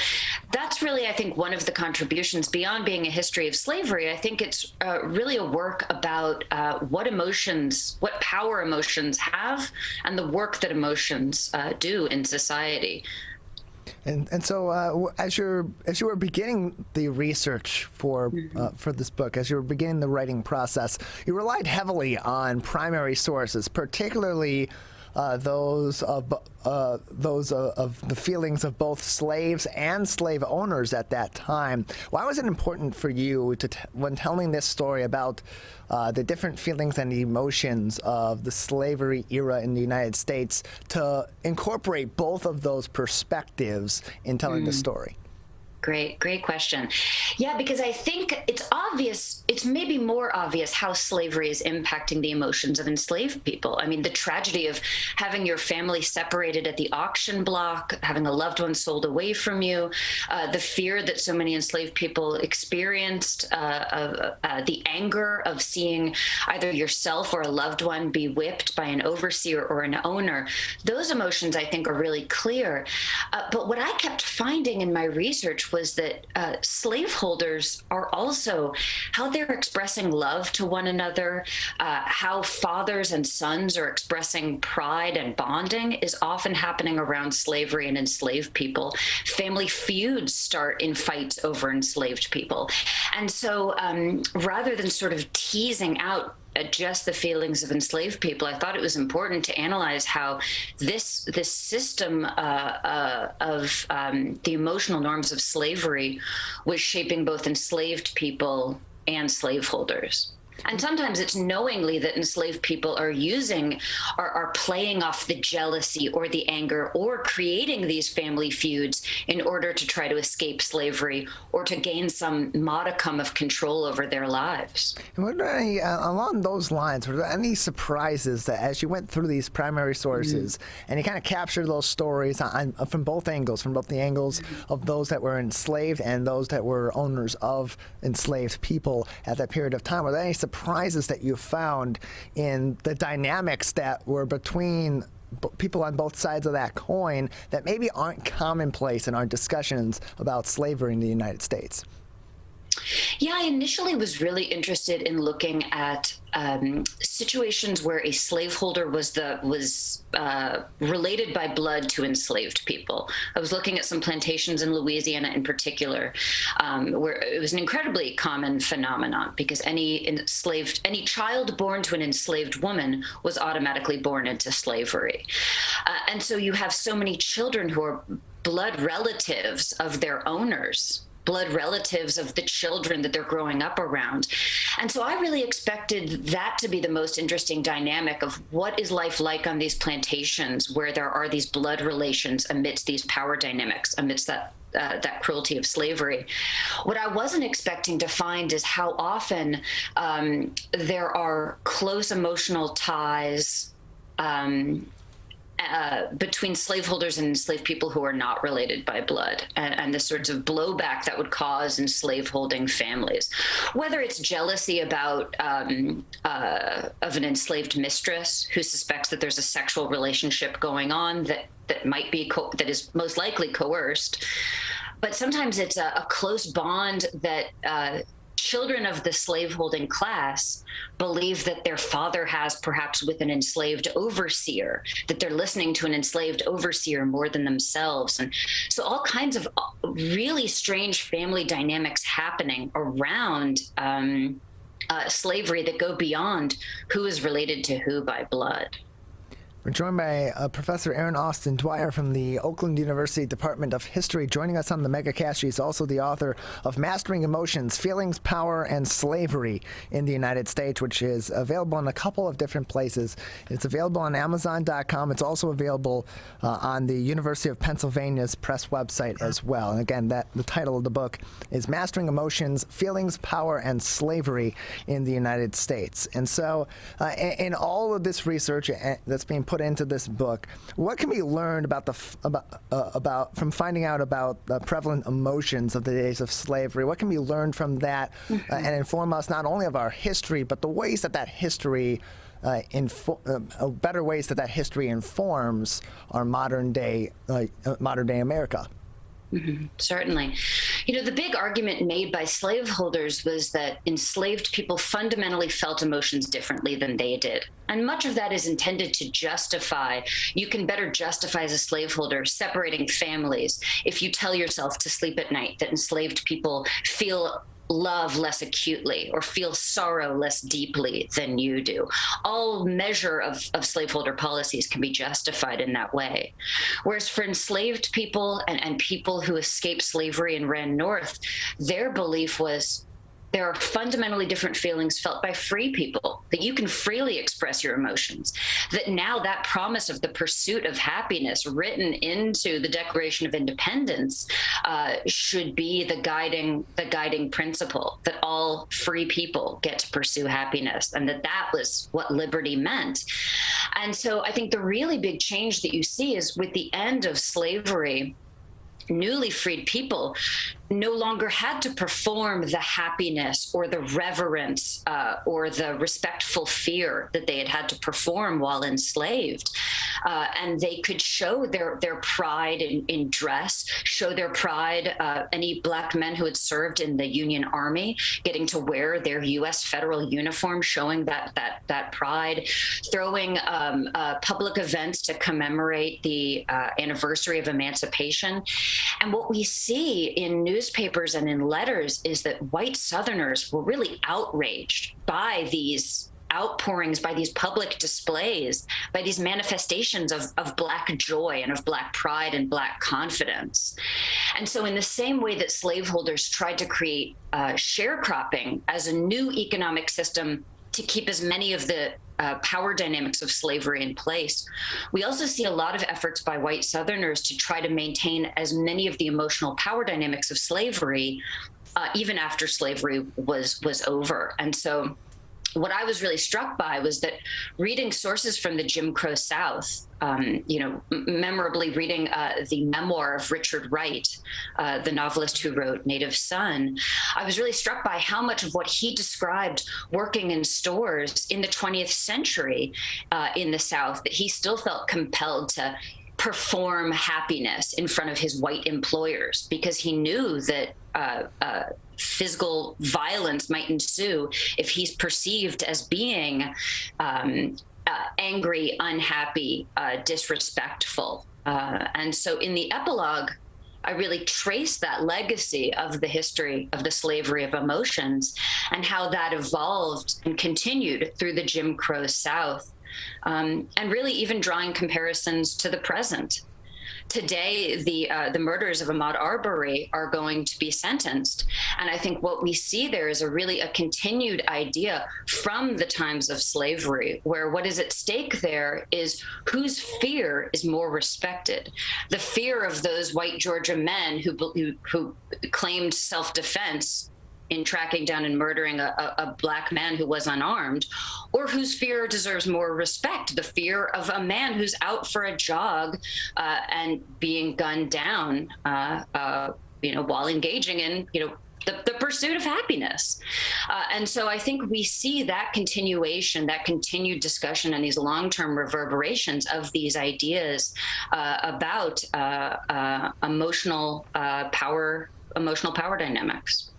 that's really, I think, one of the contributions beyond being a history of slavery. I think it's really a work about what power emotions have and the work that emotions do in society. And so as you were beginning the research for this book, as you were beginning the writing process, you relied heavily on primary sources, particularly those of the feelings of both slaves and slave owners at that time. Why was it important for you to, when telling this story about the different feelings and emotions of the slavery era in the United States, to incorporate both of those perspectives in telling the story? Great question. Yeah, because I think it's obvious, it's maybe more obvious how slavery is impacting the emotions of enslaved people. I mean, the tragedy of having your family separated at the auction block, having a loved one sold away from you, the fear that so many enslaved people experienced, the anger of seeing either yourself or a loved one be whipped by an overseer or an owner. Those emotions, I think, are really clear. But what I kept finding in my research was that slaveholders are also how they're expressing love to one another, how fathers and sons are expressing pride and bonding is often happening around slavery and enslaved people. Family feuds start in fights over enslaved people. And so rather than sort of teasing out just the feelings of enslaved people, I thought it was important to analyze how this system of the emotional norms of slavery was shaping both enslaved people and slaveholders. And sometimes it's knowingly that enslaved people are playing off the jealousy or the anger or creating these family feuds in order to try to escape slavery or to gain some modicum of control over their lives. And were there any, along those lines, were there any surprises that as you went through these primary sources and you kind of captured those stories from both angles, from both the angles of those that were enslaved and those that were owners of enslaved people at that period of time? Were there any surprises that you found in the dynamics that were between people on both sides of that coin that maybe aren't commonplace in our discussions about slavery in the United States? Yeah, I initially was really interested in looking at situations where a slaveholder was related by blood to enslaved people. I was looking at some plantations in Louisiana in particular, where it was an incredibly common phenomenon because any child born to an enslaved woman was automatically born into slavery. And so you have so many children who are blood relatives of their owners, blood relatives of the children that they're growing up around. And so I really expected that to be the most interesting dynamic of what is life like on these plantations where there are these blood relations amidst these power dynamics, amidst that cruelty of slavery. What I wasn't expecting to find is how often there are close emotional ties between slaveholders and enslaved people who are not related by blood, and the sorts of blowback that would cause in slaveholding families, whether it's jealousy about of an enslaved mistress who suspects that there's a sexual relationship going on that might be that is most likely coerced, but sometimes it's a close bond that children of the slaveholding class believe that their father has perhaps with an enslaved overseer, that they're listening to an enslaved overseer more than themselves. And so all kinds of really strange family dynamics happening around slavery that go beyond who is related to who by blood. We're joined by Professor Erin Austin Dwyer from the Oakland University Department of History. Joining us on the Megacast, she's also the author of Mastering Emotions, Feelings, Power, and Slavery in the United States, which is available in a couple of different places. It's available on Amazon.com. It's also available on the University of Pennsylvania's press website as well. And again, the title of the book is Mastering Emotions, Feelings, Power, and Slavery in the United States. And so in all of this research that's being put into this book, what can be learned about from finding out about the prevalent emotions of the days of slavery? What can be learned from that and inform us not only of our history, but the ways that history better ways that history informs our modern day America? Mm-hmm. Certainly. The big argument made by slaveholders was that enslaved people fundamentally felt emotions differently than they did. And much of that is intended to justify, you can better justify as a slaveholder separating families if you tell yourself to sleep at night that enslaved people feel love less acutely or feel sorrow less deeply than you do. All measure of slaveholder policies can be justified in that way. Whereas for enslaved people and people who escaped slavery and ran north, their belief was there are fundamentally different feelings felt by free people, that you can freely express your emotions, that now that promise of the pursuit of happiness written into the Declaration of Independence should be the guiding principle, that all free people get to pursue happiness, and that was what liberty meant. And so I think the really big change that you see is with the end of slavery, newly freed people no longer had to perform the happiness or the reverence or the respectful fear that they had to perform while enslaved. And they could show their pride in dress, show their pride, any Black men who had served in the Union Army, getting to wear their U.S. federal uniform, showing that pride, throwing public events to commemorate the anniversary of emancipation. And what we see in newspapers and in letters is that white Southerners were really outraged by these outpourings, by these public displays, by these manifestations of Black joy and of Black pride and Black confidence. And so in the same way that slaveholders tried to create sharecropping as a new economic system to keep as many of the power dynamics of slavery in place, we also see a lot of efforts by white Southerners to try to maintain as many of the emotional power dynamics of slavery, even after slavery was over. And so what I was really struck by was that reading sources from the Jim Crow South, memorably reading the memoir of Richard Wright, the novelist who wrote Native Son, I was really struck by how much of what he described working in stores in the 20th century in the South, that he still felt compelled to perform happiness in front of his white employers, because he knew that physical violence might ensue if he's perceived as being angry, unhappy, disrespectful. And so in the epilogue, I really trace that legacy of the history of the slavery of emotions and how that evolved and continued through the Jim Crow South. And really even drawing comparisons to the present. Today, the murderers of Ahmaud Arbery are going to be sentenced. And I think what we see there is a continued idea from the times of slavery, where what is at stake there is whose fear is more respected. The fear of those white Georgia men who claimed self-defense in tracking down and murdering a Black man who was unarmed, or whose fear deserves more respect, the fear of a man who's out for a jog and being gunned down, while engaging in, the pursuit of happiness. And so I think we see that continuation, that continued discussion and these long-term reverberations of these ideas about emotional power dynamics.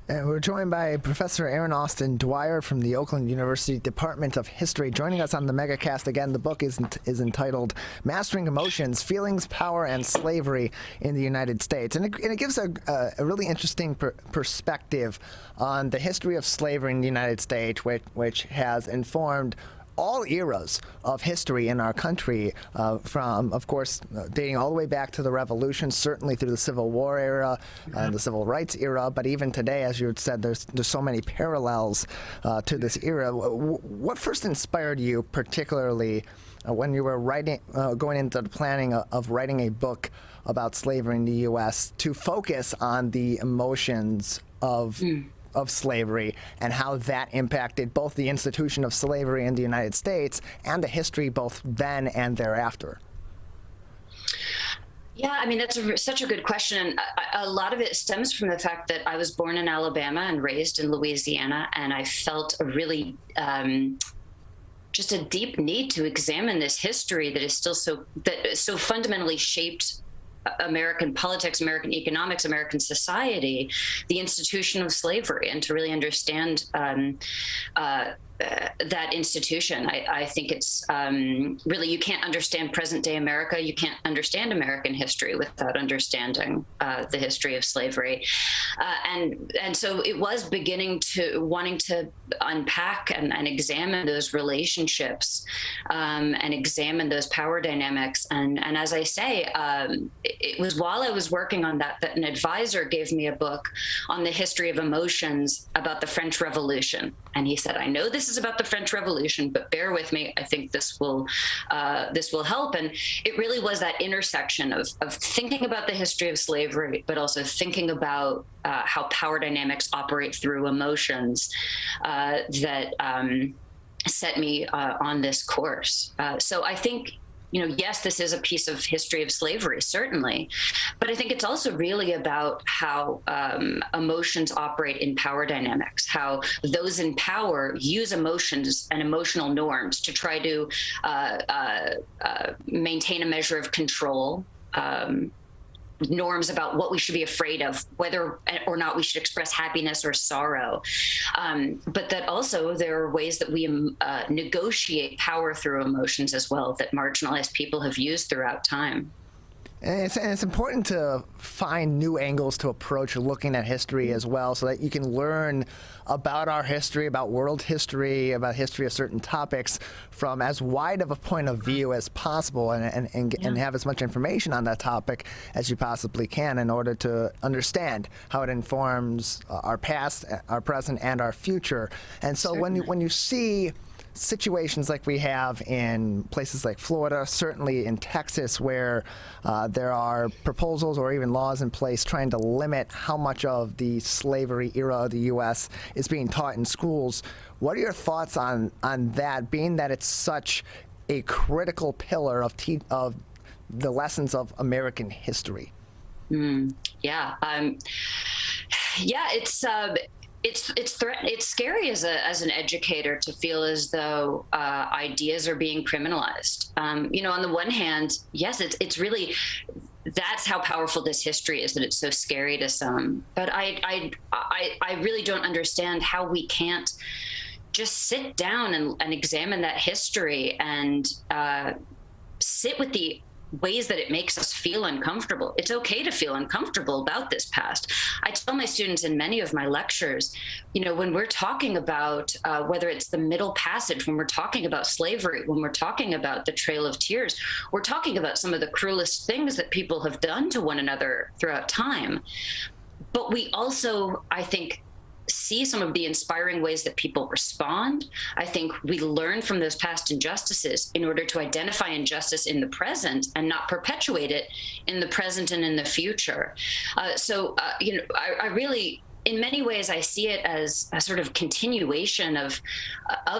And we're joined by Professor Aaron Austin Dwyer from the Oakland University Department of History. Joining us on the Megacast again, the book is entitled Mastering Emotions, Feelings, Power, and Slavery in the United States. And it gives a really interesting perspective on the history of slavery in the United States, which has informed all eras of history in our country, from, of course, dating all the way back to the Revolution, certainly through the Civil War era and the Civil Rights era, but even today, as you had said, there's so many parallels to this era. What first inspired you, particularly when you were going into the planning of writing a book about slavery in the U.S., to focus on the emotions of slavery and how that impacted both the institution of slavery in the United States and the history both then and thereafter? Yeah, I mean, that's such a good question. A lot of it stems from the fact that I was born in Alabama and raised in Louisiana, and I felt a really just a deep need to examine this history that is still so fundamentally shaped American politics, American economics, American that institution. I think it's really, you can't understand present day America. You can't understand American history without understanding the history of slavery. And so it was wanting to unpack and examine those relationships and examine those power dynamics. And as I say, it was while I was working on that an advisor gave me a book on the history of emotions about the French Revolution. And he said, I know this is about the French Revolution, but bear with me. I think this will help. And it really was that intersection of thinking about the history of slavery, but also thinking about how power dynamics operate through emotions that set me on this course. So I think, yes, this is a piece of history of slavery, certainly, but I think it's also really about how emotions operate in power dynamics, how those in power use emotions and emotional norms to try to maintain a measure of control, norms about what we should be afraid of, whether or not we should express happiness or sorrow. But that also there are ways that we negotiate power through emotions as well that marginalized people have used throughout time. And it's important to find new angles to approach looking at history as well, so that you can learn about our history, about world history, about history of certain topics from as wide of a point of view as possible, and have as much information on that topic as you possibly can in order to understand how it informs our past, our present, and our future. And so when you see situations like we have in places like Florida, certainly in Texas, where there are proposals or even laws in place trying to limit how much of the slavery era of the U.S. is being taught in schools. What are your thoughts on that, being that it's such a critical pillar of the lessons of American history? It's scary as an educator to feel as though ideas are being criminalized. On the one hand, yes, it's really, that's how powerful this history is, that it's so scary to some. But I really don't understand how we can't just sit down and examine that history and sit with the ways that it makes us feel uncomfortable. It's okay to feel uncomfortable about this past. I tell my students in many of my lectures, when we're talking about whether it's the Middle Passage, when we're talking about slavery, when we're talking about the Trail of Tears, we're talking about some of the cruelest things that people have done to one another throughout time. But we also, I think, see some of the inspiring ways that people respond. I think we learn from those past injustices in order to identify injustice in the present and not perpetuate it in the present and in the future. I really, in many ways, I see it as a sort of continuation of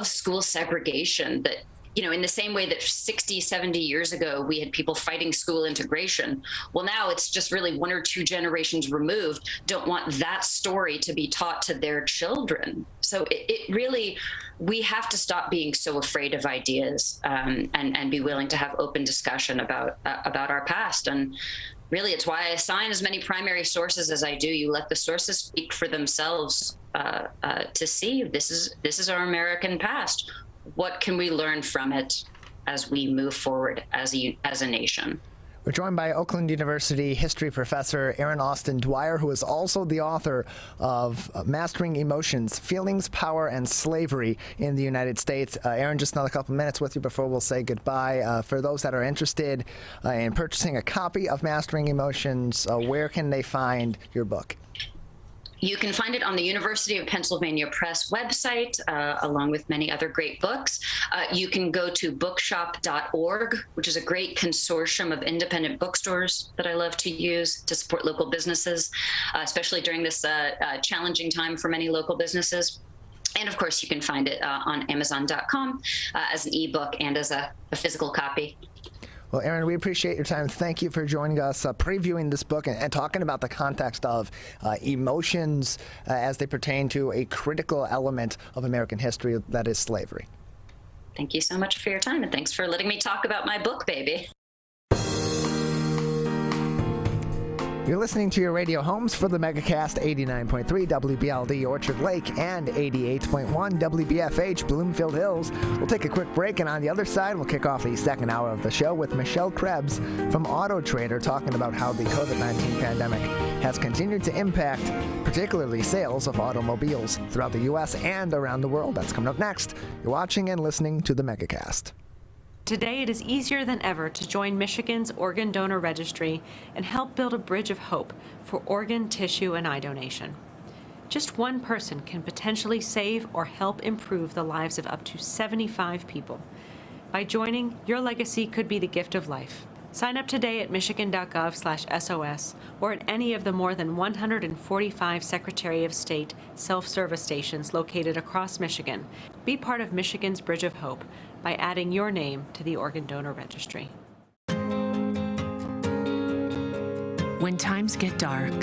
school segregation that, in the same way that 60, 70 years ago, we had people fighting school integration. Well, now it's just really one or two generations removed, don't want that story to be taught to their children. So it really, we have to stop being so afraid of ideas and be willing to have open discussion about our past. And really, it's why I assign as many primary sources as I do. You let the sources speak for themselves to see this is our American past. What can we learn from it as we move forward as a nation? We're joined by Oakland University history professor Erin Austin Dwyer, who is also the author of Mastering Emotions, Feelings, Power, and Slavery in the United States. Erin, just another couple minutes with you before we'll say goodbye. For those that are interested in purchasing a copy of Mastering Emotions, where can they find your book? You can find it on the University of Pennsylvania Press website, along with many other great books. You can go to bookshop.org, which is a great consortium of independent bookstores that I love to use to support local businesses, especially during this challenging time for many local businesses. And of course, you can find it on Amazon.com as an ebook and as a physical copy. Well, Erin, we appreciate your time. Thank you for joining us, previewing this book and talking about the context of emotions as they pertain to a critical element of American history, that is slavery. Thank you so much for your time, and thanks for letting me talk about my book, baby. You're listening to your radio homes for the Megacast 89.3 WBLD Orchard Lake and 88.1 WBFH Bloomfield Hills. We'll take a quick break, and on the other side, we'll kick off the second hour of the show with Michelle Krebs from Auto Trader talking about how the COVID-19 pandemic has continued to impact particularly sales of automobiles throughout the U.S. and around the world. That's coming up next. You're watching and listening to the Megacast. Today, it is easier than ever to join Michigan's Organ Donor Registry and help build a bridge of hope for organ, tissue, and eye donation. Just one person can potentially save or help improve the lives of up to 75 people. By joining, your legacy could be the gift of life. Sign up today at michigan.gov/SOS or at any of the more than 145 Secretary of State self-service stations located across Michigan. Be part of Michigan's Bridge of Hope by adding your name to the Organ Donor Registry. When times get dark,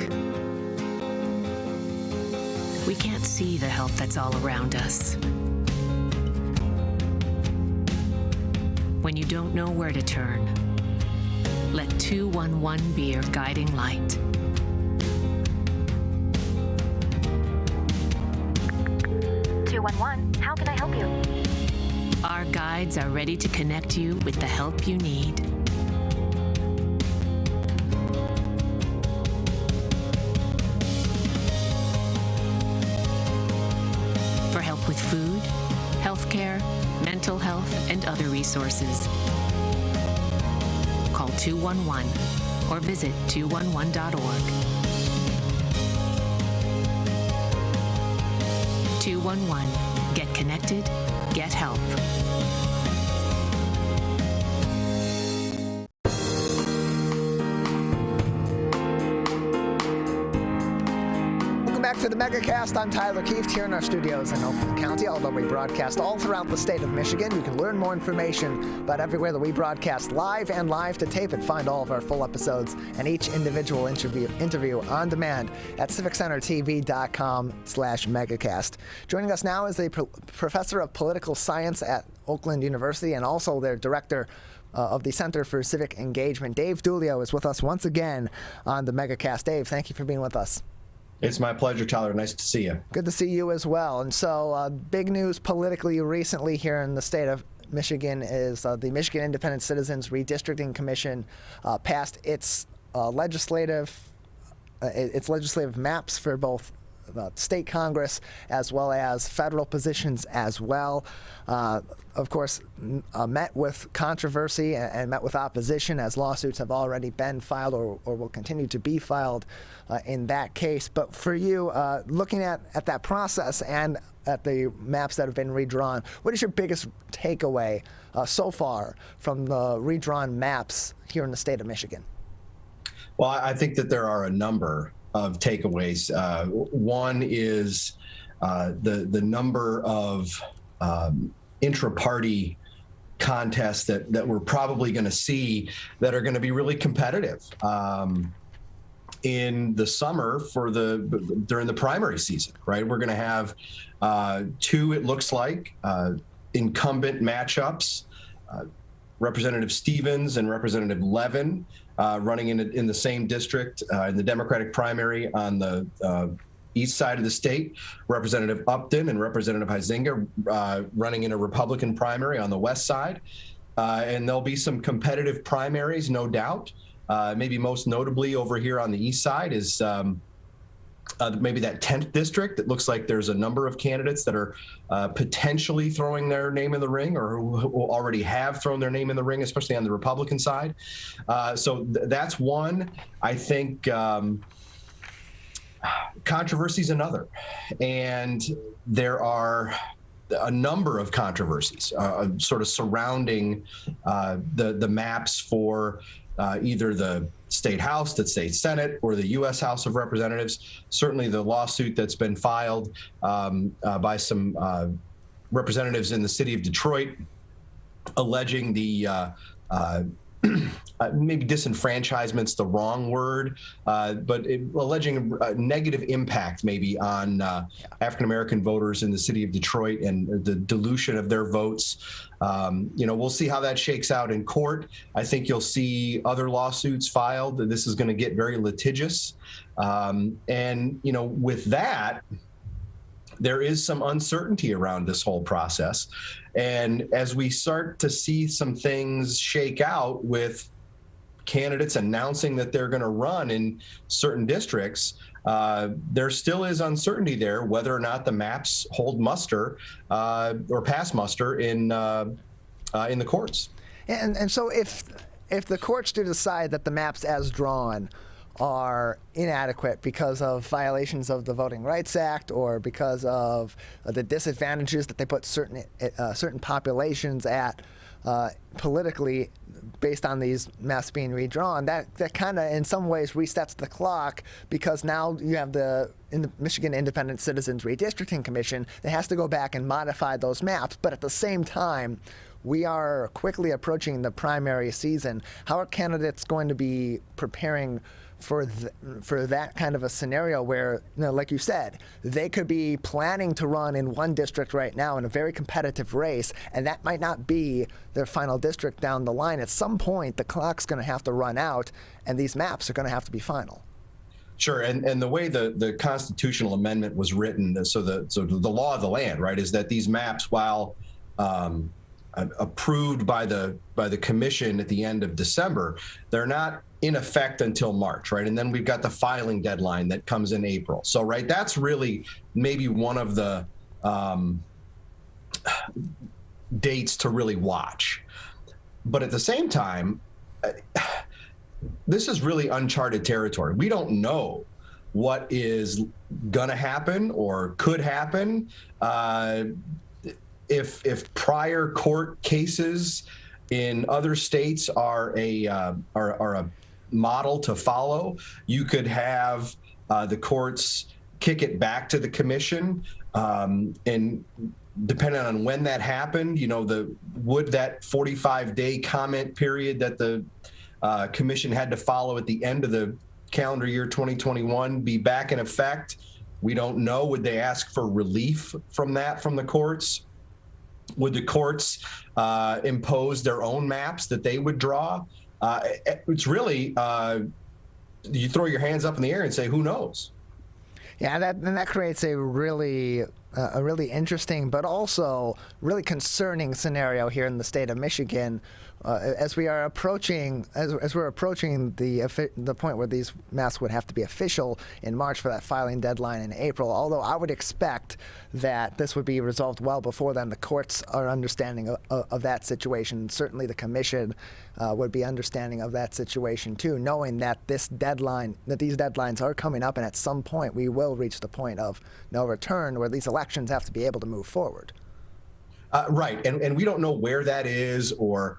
we can't see the help that's all around us. When you don't know where to turn, let 211 be your guiding light. How can I help you? Our guides are ready to connect you with the help you need. For help with food, healthcare, mental health, and other resources, call 211 or visit 211.org. 211. Get connected, get help. Welcome back to the Megacast. I'm Tyler Keefe here in our studios in Oakland County, although we broadcast all throughout the state of Michigan. You can learn more information about everywhere that we broadcast live and live to tape and find all of our full episodes and each individual interview on demand at civiccentertv.com/megacast. Joining us now is a professor of political science at Oakland University and also their director of the Center for Civic Engagement. Dave Dulio is with us once again on the Megacast. Dave, thank you for being with us. It's my pleasure, Tyler. Nice to see you. Good to see you as well. And so big news politically recently here in the state of Michigan is the Michigan Independent Citizens Redistricting Commission passed its legislative maps for both the state Congress as well as federal positions as well. Of course, met with controversy and met with opposition as lawsuits have already been filed or will continue to be filed in that case. But for you, looking at that process and at the maps that have been redrawn, what is your biggest takeaway so far from the redrawn maps here in the state of Michigan? Well, I think that there are a number of takeaways. One is the number of intra-party contests that we're probably going to see that are going to be really competitive in the summer during the primary season, right? We're going to have two, it looks like, incumbent matchups, Representative Stevens and Representative Levin running in the same district in the Democratic primary on the east side of the state, Representative Upton and Representative Huizinga running in a Republican primary on the west side. And there'll be some competitive primaries, no doubt. Maybe most notably over here on the east side is maybe that 10th district. It looks like there's a number of candidates that are potentially throwing their name in the ring or who already have thrown their name in the ring, especially on the Republican side. So that's one. I think controversy is another. And there are a number of controversies sort of surrounding the maps for either the state house, the state senate, or the U.S. House of Representatives. Certainly the lawsuit that's been filed by some representatives in the city of Detroit alleging the maybe disenfranchisement's the wrong word, but alleging a negative impact maybe on African-American voters in the city of Detroit and the dilution of their votes. We'll see how that shakes out in court. I think you'll see other lawsuits filed. This is going to get very litigious. With that, there is some uncertainty around this whole process. And as we start to see some things shake out with candidates announcing that they're going to run in certain districts, there still is uncertainty there whether or not the maps hold muster or pass muster in the courts. And so if the courts do decide that the maps as drawn are inadequate because of violations of the Voting Rights Act or because of the disadvantages that they put certain populations at politically based on these maps being redrawn, that kind of in some ways resets the clock, because now you have the Michigan Independent Citizens Redistricting Commission that has to go back and modify those maps. But at the same time, we are quickly approaching the primary season. How are candidates going to be preparing for that kind of a scenario where, like you said, they could be planning to run in one district right now in a very competitive race, and that might not be their final district down the line. At some point, the clock's going to have to run out, and these maps are going to have to be final. Sure, and the way the constitutional amendment was written, so the law of the land, right, is that these maps, while approved by the commission at the end of December, they're not in effect until March, right? And then we've got the filing deadline that comes in April. So, right, that's really maybe one of the dates to really watch. But at the same time, this is really uncharted territory. We don't know what is going to happen or could happen. If prior court cases in other states are a model to follow, you could have the courts kick it back to the commission, and depending on when that happened, would that 45-day comment period that the commission had to follow at the end of the calendar year 2021 be back in effect? We don't know. Would they ask for relief from the courts? Would the courts impose their own maps that they would draw? It's really, you throw your hands up in the air and say, who knows? Yeah, that creates a really interesting, but also really concerning scenario here in the state of Michigan, as we are approaching, as we're approaching the point where these maps would have to be official in March for that filing deadline in April. Although I would expect that this would be resolved well before then. The courts are understanding of that situation. Certainly, the commission would be understanding of that situation too, knowing that these deadlines are coming up, and at some point we will reach the point of no return, where these elections have to be able to move forward. Right, and we don't know where that is or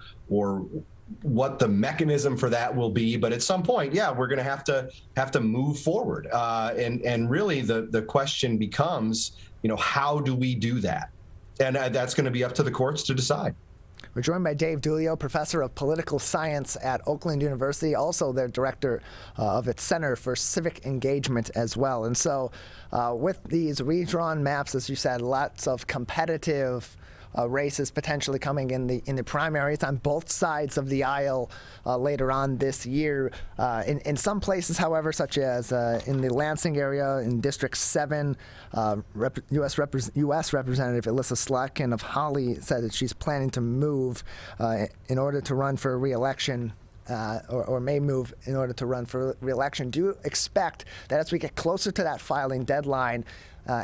what the mechanism for that will be, but at some point, yeah, we're going to have to move forward, and really the question becomes, how do we do that? And that's going to be up to the courts to decide. We're joined by Dave Dulio, professor of political science at Oakland University, also their director of its Center for Civic Engagement as well. And so with these redrawn maps, as you said, lots of competitive races potentially coming in the primaries on both sides of the aisle later on this year. In some places, however, such as in the Lansing area in District 7, U.S. Representative Alyssa Slotkin of Holly said that she's planning to move in order to run for re-election. Or may move in order to run for re-election. Do you expect that as we get closer to that filing deadline,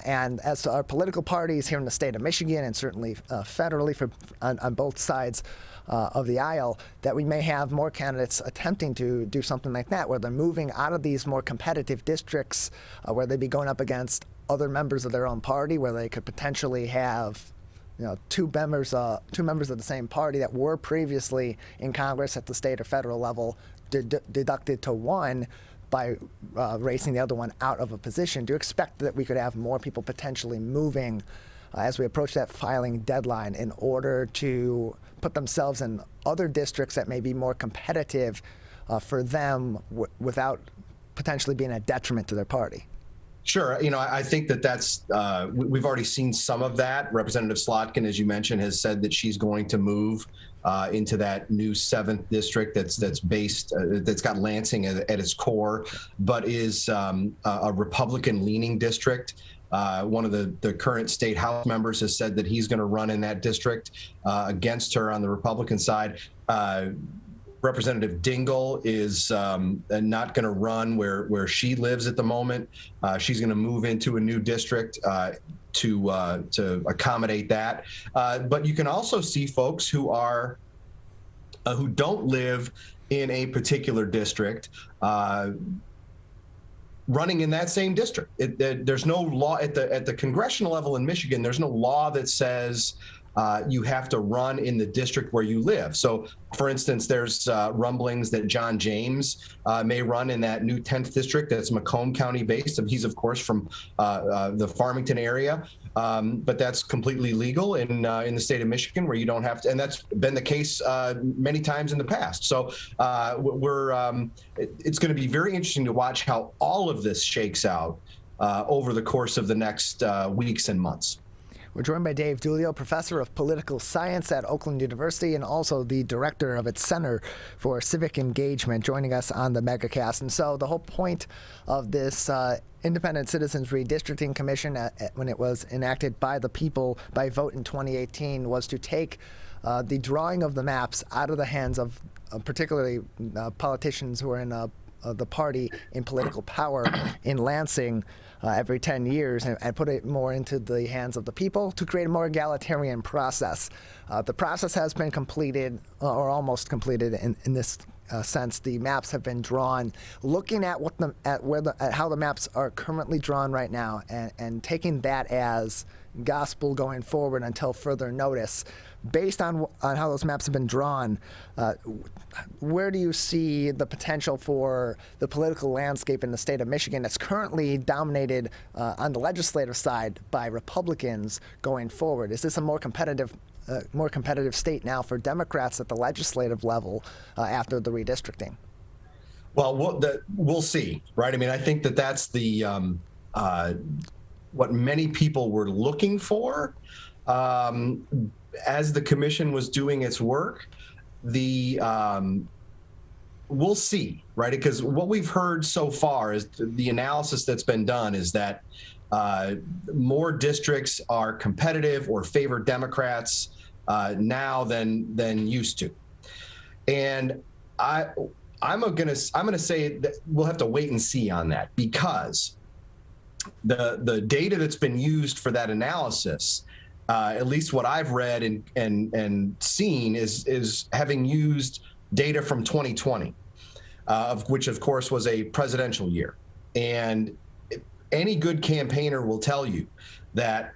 and as our political parties here in the state of Michigan and certainly federally on both sides of the aisle, that we may have more candidates attempting to do something like that, where they're moving out of these more competitive districts, where they'd be going up against other members of their own party, where they could potentially have two members of the same party that were previously in Congress at the state or federal level deducted to one by racing the other one out of a position. Do you expect that we could have more people potentially moving as we approach that filing deadline in order to put themselves in other districts that may be more competitive for them without potentially being a detriment to their party? Sure. I think that's we've already seen some of that. Representative Slotkin, as you mentioned, has said that she's going to move into that new 7th district that's based, that's got Lansing at its core, but is a Republican-leaning district. One of the current state House members has said that he's going to run in that district against her on the Republican side. Representative Dingell is not going to run where she lives at the moment. She's going to move into a new district to accommodate that. But you can also see folks who don't live in a particular district running in that same district. There's no law at the congressional level in Michigan. There's no law that says you have to run in the district where you live. So, for instance, there's rumblings that John James may run in that new 10th district that's Macomb County based. He's, of course, from the Farmington area, but that's completely legal in the state of Michigan, where you don't have to, and that's been the case many times in the past. So it's going to be very interesting to watch how all of this shakes out over the course of the next weeks and months. We're joined by Dave Dulio, professor of political science at Oakland University and also the director of its Center for Civic Engagement, joining us on the Megacast. And so the whole point of this Independent Citizens Redistricting Commission, when it was enacted by the people by vote in 2018, was to take the drawing of the maps out of the hands of particularly politicians who are in the party in political power in Lansing every 10 years and put it more into the hands of the people to create a more egalitarian process. The process has been completed or almost completed in this sense. The maps have been drawn. Looking at how the maps are currently drawn right now and taking that as gospel going forward until further notice, based on how those maps have been drawn, where do you see the potential for the political landscape in the state of Michigan that's currently dominated on the legislative side by Republicans going forward? Is this a more competitive state now for Democrats at the legislative level after the redistricting? Well, we'll see, right? I mean, I think that's the what many people were looking for. As the commission was doing its work, we'll see, right? Because what we've heard so far is the analysis that's been done is that more districts are competitive or favor Democrats now than used to, and I'm gonna say that we'll have to wait and see on that, because the data that's been used for that analysis, at least what I've read and seen, is having used data from 2020, which of course was a presidential year. And any good campaigner will tell you that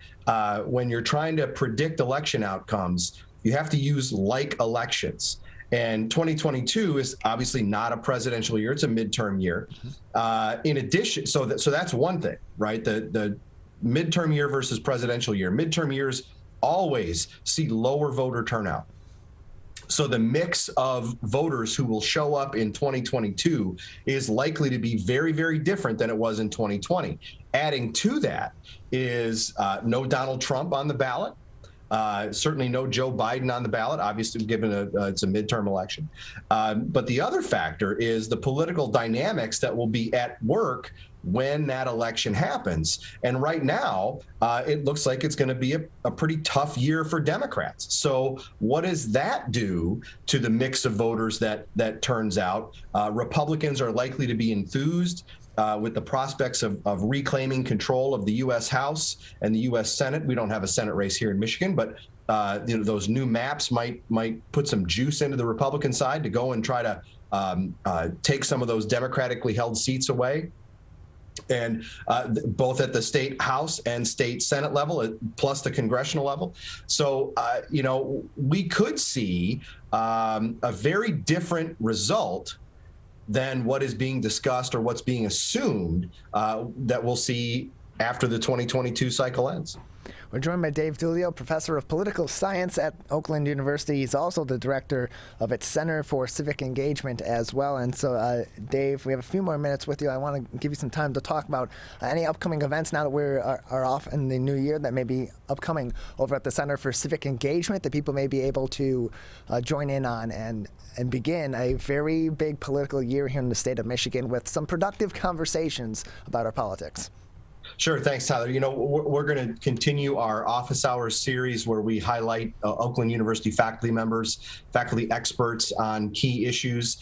when you're trying to predict election outcomes, you have to use like elections. And 2022 is obviously not a presidential year; it's a midterm year. In addition, so that's one thing, right? The midterm year versus presidential year. Midterm years always see lower voter turnout. So the mix of voters who will show up in 2022 is likely to be very, very different than it was in 2020. Adding to that is no Donald Trump on the ballot. Certainly no Joe Biden on the ballot, obviously, given it's a midterm election. But the other factor is the political dynamics that will be at work when that election happens. And right now, it looks like it's going to be a pretty tough year for Democrats. So what does that do to the mix of voters that turns out? Republicans are likely to be enthused with the prospects of reclaiming control of the U.S. House and the U.S. Senate. We don't have a Senate race here in Michigan, but those new maps might put some juice into the Republican side to go and try to take some of those democratically held seats away. And both at the state House and state Senate level, plus the congressional level. So, we could see a very different result than what is being discussed or what's being assumed that we'll see after the 2022 cycle ends. We're joined by Dave Dulio, professor of political science at Oakland University. He's also the director of its Center for Civic Engagement as well. And so, Dave, we have a few more minutes with you. I want to give you some time to talk about any upcoming events now that we are off in the new year that may be upcoming over at the Center for Civic Engagement that people may be able to join in on and begin a very big political year here in the state of Michigan with some productive conversations about our politics. Sure. Thanks, Tyler. You know, we're going to continue our office hours series where we highlight Oakland University faculty members, faculty experts on key issues.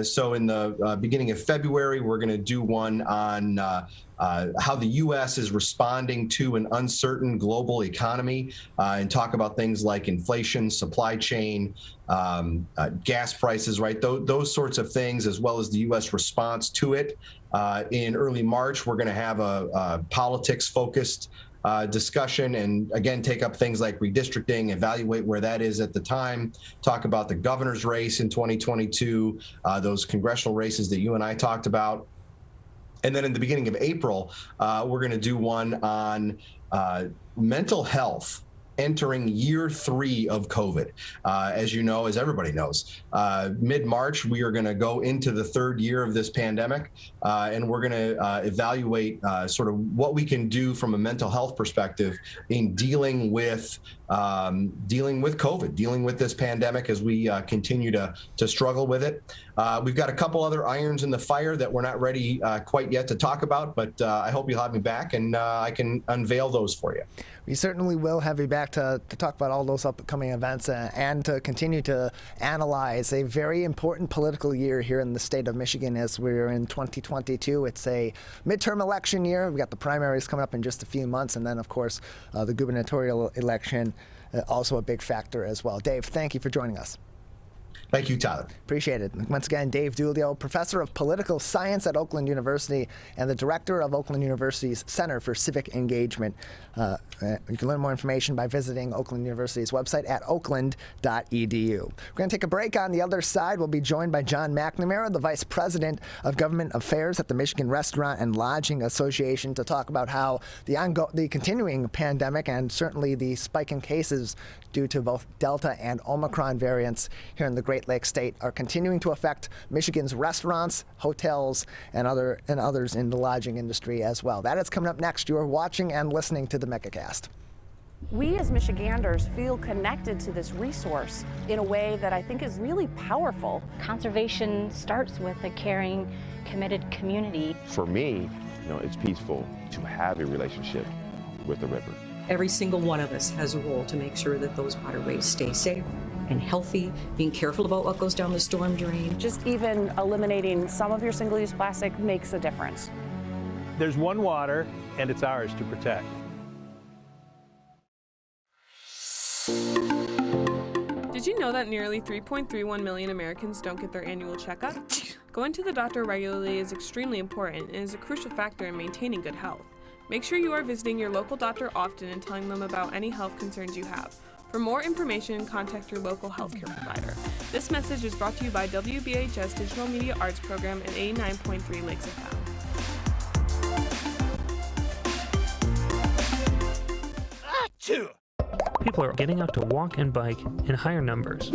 So in the beginning of February, we're going to do one on how the U.S. is responding to an uncertain global economy and talk about things like inflation, supply chain, gas prices, right? Those sorts of things, as well as the U.S. response to it. In early March, we're going to have a politics-focused discussion and, again, take up things like redistricting, evaluate where that is at the time, talk about the governor's race in 2022, those congressional races that you and I talked about. And then in the beginning of April, we're going to do one on mental health entering year 3 of COVID. As you know, as everybody knows, mid-March, we are going to go into the 3rd year of this pandemic, and we're going to evaluate sort of what we can do from a mental health perspective in dealing with COVID, dealing with this pandemic as we continue to struggle with it. We've got a couple other irons in the fire that we're not ready quite yet to talk about, but I hope you'll have me back and I can unveil those for you. We certainly will have you back to talk about all those upcoming events and to continue to analyze a very important political year here in the state of Michigan as we're in 2022. It's a midterm election year. We've got the primaries coming up in just a few months, and then, of course, the gubernatorial election, also a big factor as well. Dave, thank you for joining us. Thank you, Tyler. Appreciate it. Once again, Dave Dulio, professor of political science at Oakland University and the director of Oakland University's Center for Civic Engagement. You can learn more information by visiting Oakland University's website at oakland.edu. We're going to take a break. On the other side, we'll be joined by John McNamara, the vice president of government affairs at the Michigan Restaurant and Lodging Association, to talk about how the continuing pandemic and certainly the spike in cases due to both Delta and Omicron variants here in the Great Lakes State are continuing to affect Michigan's restaurants, hotels, and others in the lodging industry as well. That is coming up next. You are watching and listening to the Megacast. We as Michiganders feel connected to this resource in a way that I think is really powerful. Conservation starts with a caring, committed community. For me, it's peaceful to have a relationship with the river. Every single one of us has a role to make sure that those waterways stay safe and healthy, being careful about what goes down the storm drain. Just even eliminating some of your single-use plastic makes a difference. There's one water, and it's ours to protect. Did you know that nearly 3.31 million Americans don't get their annual checkup? Going to the doctor regularly is extremely important and is a crucial factor in maintaining good health. Make sure you are visiting your local doctor often and telling them about any health concerns you have. For more information, contact your local healthcare provider. This message is brought to you by WBHS Digital Media Arts Program and 89.3 Lakes FM. People are getting out to walk and bike in higher numbers.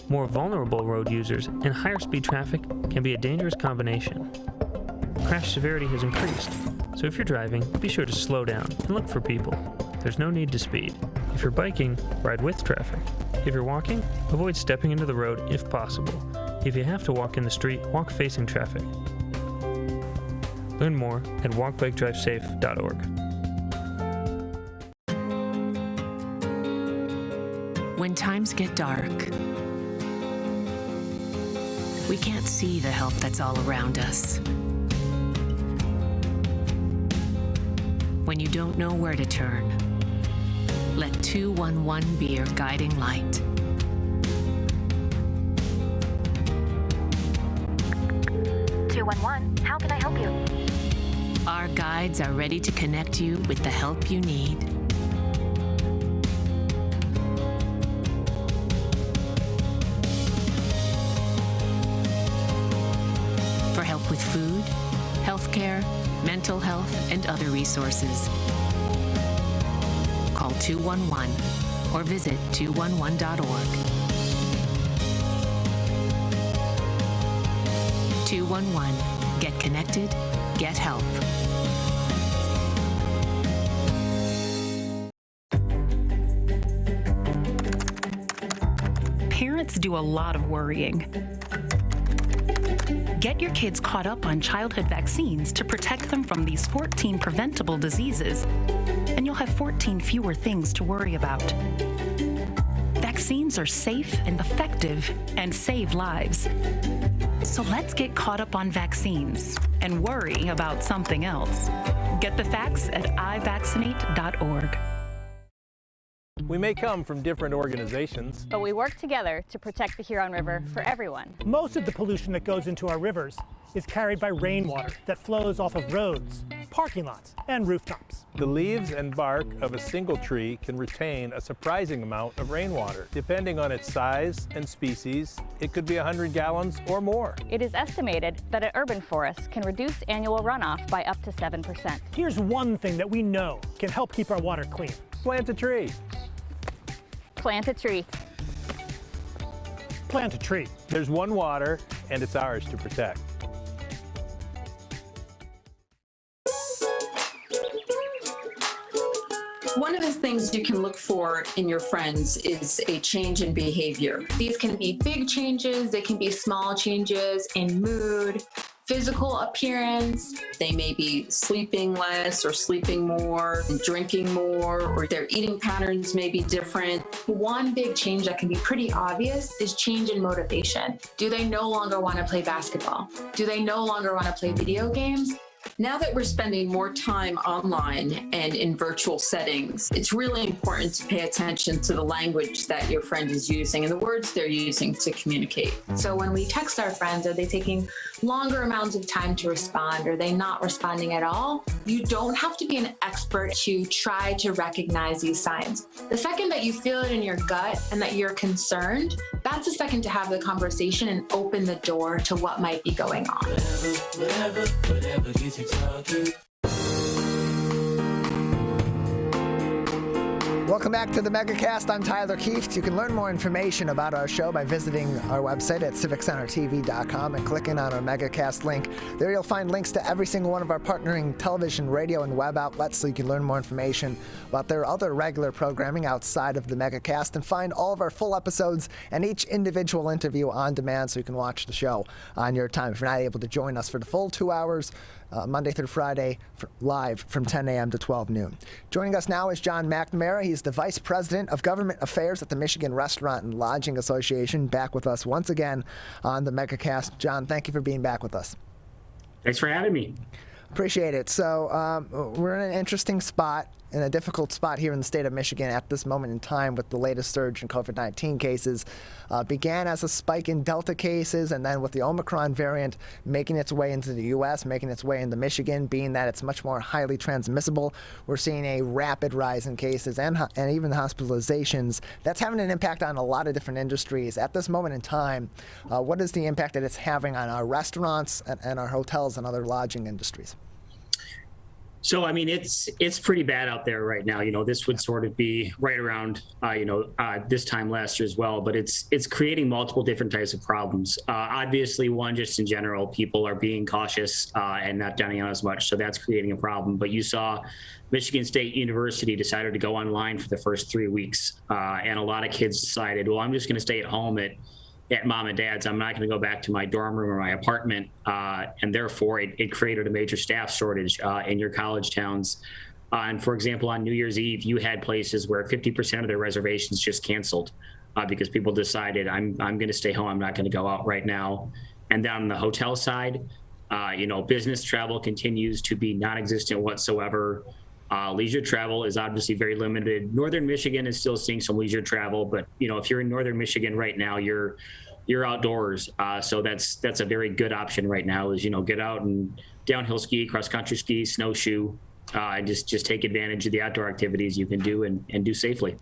More vulnerable road users and higher speed traffic can be a dangerous combination. Crash severity has increased, so if you're driving, be sure to slow down and look for people. There's no need to speed. If you're biking, ride with traffic. If you're walking, avoid stepping into the road if possible. If you have to walk in the street, walk facing traffic. Learn more at walkbikedrivesafe.org. When times get dark, we can't see the help that's all around us. When you don't know where to turn, let 211 be your guiding light. "211, how can I help you?" Our guides are ready to connect you with the help you need. For help with food, healthcare, mental health, and other resources. 211 or visit 211.org. 211. Get connected, get help. Parents do a lot of worrying. Get your kids caught up on childhood vaccines to protect them from these 14 preventable diseases, and you'll have 14 fewer things to worry about. Vaccines are safe and effective and save lives. So let's get caught up on vaccines and worry about something else. Get the facts at ivaccinate.org. We may come from different organizations, but we work together to protect the Huron River for everyone. Most of the pollution that goes into our rivers is carried by rainwater that flows off of roads, parking lots, and rooftops. The leaves and bark of a single tree can retain a surprising amount of rainwater. Depending on its size and species, it could be 100 gallons or more. It is estimated that an urban forest can reduce annual runoff by up to 7%. Here's one thing that we know can help keep our water clean. Plant a tree. Plant a tree. Plant a tree. There's one water, and it's ours to protect. One of the things you can look for in your friends is a change in behavior. These can be big changes, they can be small changes in mood, physical appearance. They may be sleeping less or sleeping more, drinking more, or their eating patterns may be different. One big change that can be pretty obvious is change in motivation. Do they no longer want to play basketball? Do they no longer want to play video games? Now that we're spending more time online and in virtual settings, it's really important to pay attention to the language that your friend is using and the words they're using to communicate. So when we text our friends, are they taking longer amounts of time to respond? Are they not responding at all? You don't have to be an expert to try to recognize these signs. The second that you feel it in your gut and that you're concerned, that's the second to have the conversation and open the door to what might be going on. Whatever gets you talking. Welcome back to the Megacast. I'm Tyler Keefe. You can learn more information about our show by visiting our website at civiccentertv.com and clicking on our Megacast link. There you'll find links to every single one of our partnering television, radio, and web outlets, so you can learn more information about their other regular programming outside of the Megacast and find all of our full episodes and each individual interview on demand so you can watch the show on your time. If you're not able to join us for the full 2 hours, Monday through Friday, live from 10 a.m. to 12 noon. Joining us now is John McNamara. He's the Vice President of Government Affairs at the Michigan Restaurant and Lodging Association, back with us once again on the Megacast. John, thank you for being back with us. Thanks for having me. Appreciate it. So we're in an interesting spot, in a difficult spot here in the state of Michigan at this moment in time with the latest surge in COVID-19 cases. Began as a spike in Delta cases, and then with the Omicron variant making its way into the U.S., making its way into Michigan, being that it's much more highly transmissible, we're seeing a rapid rise in cases and even hospitalizations. That's having an impact on a lot of different industries. At this moment in time, what is the impact that it's having on our restaurants and our hotels and other lodging industries? So, I mean, it's pretty bad out there right now. You know, this would sort of be right around, this time last year as well. But it's creating multiple different types of problems. Obviously, one, just in general, people are being cautious and not dining out as much. So that's creating a problem. But you saw Michigan State University decided to go online for the first 3 weeks. And a lot of kids decided, well, I'm just going to stay at home at mom and dad's. I'm not going to go back to my dorm room or my apartment. And therefore, it created a major staff shortage in your college towns. And for example, on New Year's Eve, you had places where 50% of their reservations just canceled because people decided, I'm going to stay home. I'm not going to go out right now. And then on the hotel side, business travel continues to be non-existent whatsoever. Leisure travel is obviously very limited. Northern Michigan is still seeing some leisure travel, but if you're in Northern Michigan right now, you're outdoors. So that's a very good option right now is, get out and downhill ski, cross country ski, snowshoe, and just take advantage of the outdoor activities you can do and do safely.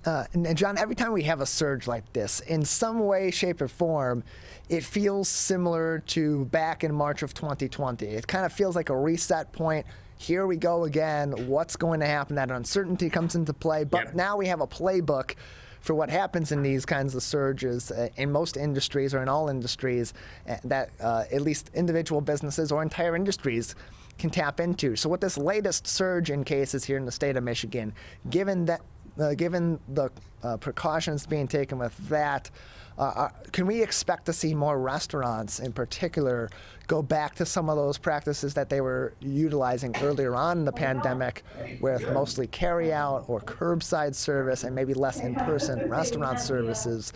And John, every time we have a surge like this, in some way, shape, or form, it feels similar to back in March of 2020. It kind of feels like a reset point. here we go again. What's going to happen? That uncertainty comes into play. But now we have a playbook for what happens in these kinds of surges in most industries or in all industries that at least individual businesses or entire industries can tap into. So with this latest surge in cases here in the state of Michigan, given the precautions being taken with that, can we expect to see more restaurants in particular go back to some of those practices that they were utilizing earlier on in the pandemic, with mostly carry-out or curbside service and maybe less in-person restaurant services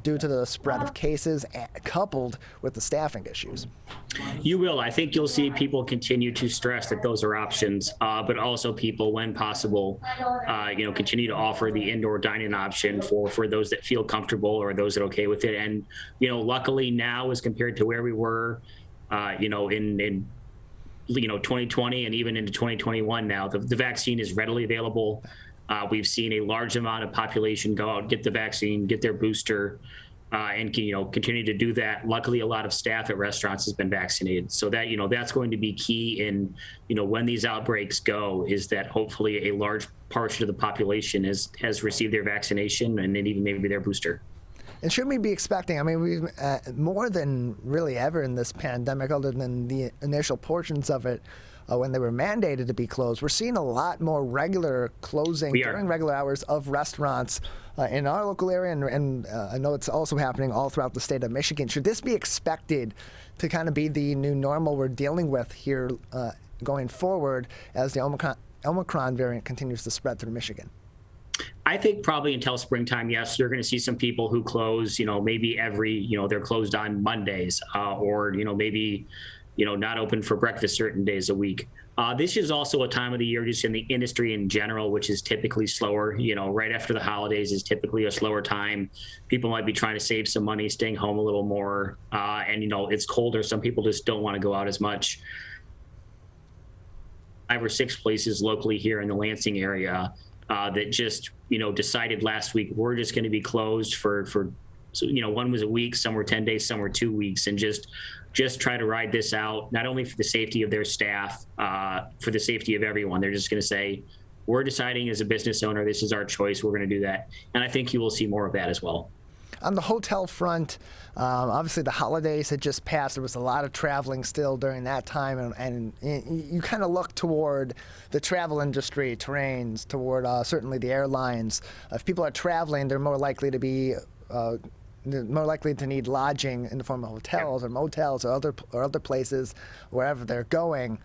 due to the spread of cases coupled with the staffing issues? You will. I think you'll see people continue to stress that those are options, but also people, when possible, continue to offer the indoor dining option for those that feel comfortable or those that are okay with it. And, luckily now, as compared to where we were, in 2020 and even into 2021 now, the vaccine is readily available. We've seen a large amount of population go out, get the vaccine, get their booster, and continue to do that. Luckily, a lot of staff at restaurants has been vaccinated, so that that's going to be key in when ththese outbreaks go, is that hopefully a large portion of the population has received their vaccination and then even maybe their booster. And should we be expecting, we've more than really ever in this pandemic, other than the initial portions of it when they were mandated to be closed, we're seeing a lot more regular closing during regular hours of restaurants in our local area, and I know it's also happening all throughout the state of Michigan. Should this be expected to kind of be the new normal we're dealing with here going forward as the Omicron variant continues to spread through Michigan? I think probably until springtime, yes, you're going to see some people who close, maybe they're closed on Mondays or, maybe, not open for breakfast certain days a week. This is also a time of the year just in the industry in general, which is typically slower. Right after the holidays is typically a slower time. People might be trying to save some money, staying home a little more. And, it's colder. Some people just don't want to go out as much. 5 or 6 places locally here in the Lansing area that just, decided last week we're just going to be closed for one was a week, some were 10 days, some were 2 weeks, and just try to ride this out, not only for the safety of their staff, for the safety of everyone. They're just going to say, we're deciding as a business owner, this is our choice, we're going to do that. And I think you will see more of that as well. On the hotel front, obviously the holidays had just passed. There was a lot of traveling still during that time, and you kind of look toward the travel industry, trains, toward certainly the airlines. If people are traveling, they're more likely to be more likely to need lodging in the form of hotels or motels or other places wherever they're going.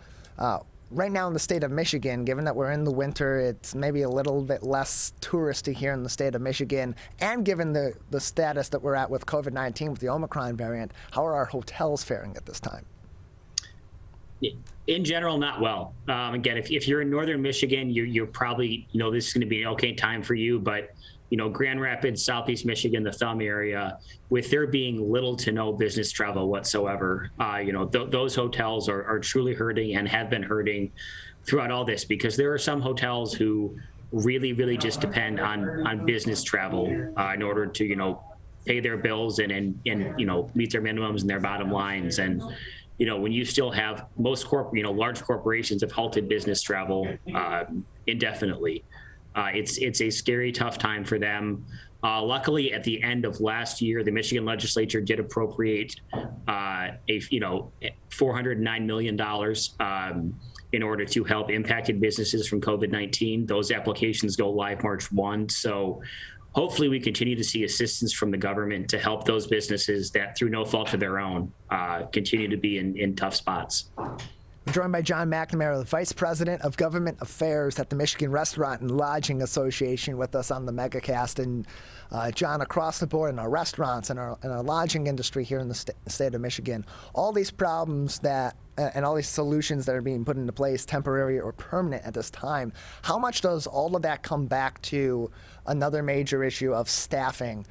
Right now in the state of Michigan, given that we're in the winter, it's maybe a little bit less touristy here in the state of Michigan, and given the status that we're at with COVID-19 with the Omicron variant, how are our hotels faring at this time? In general, not well. Again, if you're in northern Michigan, you're probably, this is going to be an okay time for you, but Grand Rapids, Southeast Michigan, the Thumb area, with there being little to no business travel whatsoever, those hotels are truly hurting and have been hurting throughout all this, because there are some hotels who really, really just depend on business travel in order to, pay their bills and meet their minimums and their bottom lines. And, when you still have most large corporations have halted business travel indefinitely. It's a scary, tough time for them. Luckily, at the end of last year, the Michigan legislature did appropriate $409 million in order to help impacted businesses from COVID-19. Those applications go live March 1. So hopefully we continue to see assistance from the government to help those businesses that, through no fault of their own, continue to be in tough spots. I'm joined by John McNamara, the Vice President of Government Affairs at the Michigan Restaurant and Lodging Association, with us on the Megacast. And John, across the board in our restaurants and our lodging industry here in the state of Michigan, all these problems and all these solutions that are being put into place, temporary or permanent at this time, how much does all of that come back to another major issue of staffing?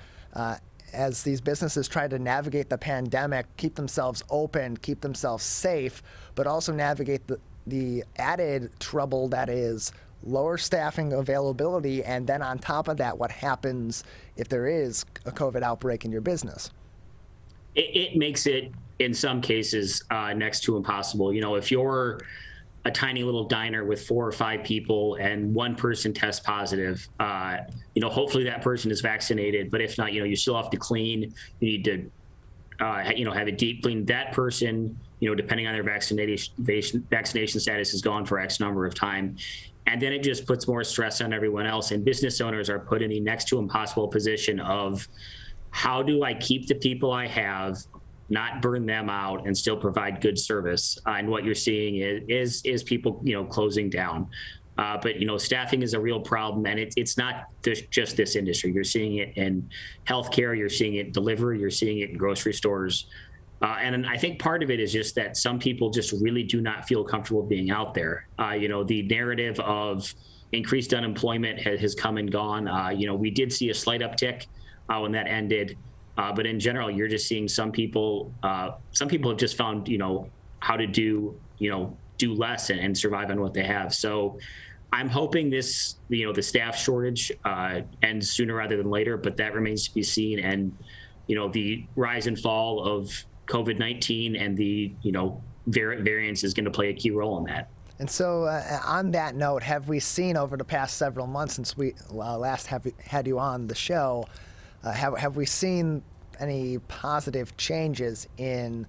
As these businesses try to navigate the pandemic, keep themselves open, keep themselves safe, but also navigate the added trouble that is lower staffing availability, and then on top of that, what happens if there is a COVID outbreak in your business? It makes it, in some cases, next to impossible. If you're a tiny little diner with 4 or 5 people and one person tests positive, hopefully that person is vaccinated, but if not, you still have to clean. You need to, have a deep clean. That person, depending on their vaccination status, is gone for X number of time. And then it just puts more stress on everyone else. And business owners are put in the next to impossible position of, how do I keep the people I have, not burn them out, and still provide good service? And what you're seeing is people, closing down. But staffing is a real problem, and it's not just this industry. You're seeing it in healthcare, you're seeing it in delivery, you're seeing it in grocery stores. And I think part of it is just that some people just really do not feel comfortable being out there. The narrative of increased unemployment has come and gone. We did see a slight uptick when that ended. But in general, you're just seeing some people have just found, how to do less and survive on what they have. So I'm hoping this, the staff shortage ends sooner rather than later, but that remains to be seen. And, the rise and fall of COVID-19 and the, variants is going to play a key role in that. And so on that note, have we seen over the past several months since we last had you on the show, have we seen any positive changes in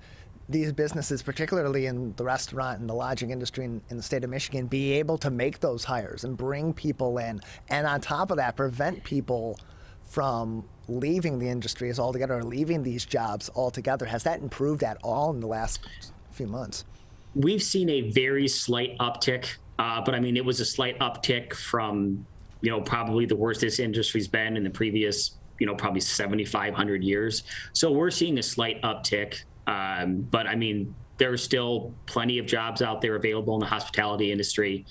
these businesses, particularly in the restaurant and the lodging industry in the state of Michigan, be able to make those hires and bring people in, and on top of that, prevent people from leaving the industries altogether or leaving these jobs altogether? Has that improved at all in the last few months? We've seen a very slight uptick, but I mean, it was a slight uptick from, probably the worst this industry's been in the previous, probably 7,500 years. So we're seeing a slight uptick. But I mean, there's still plenty of jobs out there available in the hospitality industry.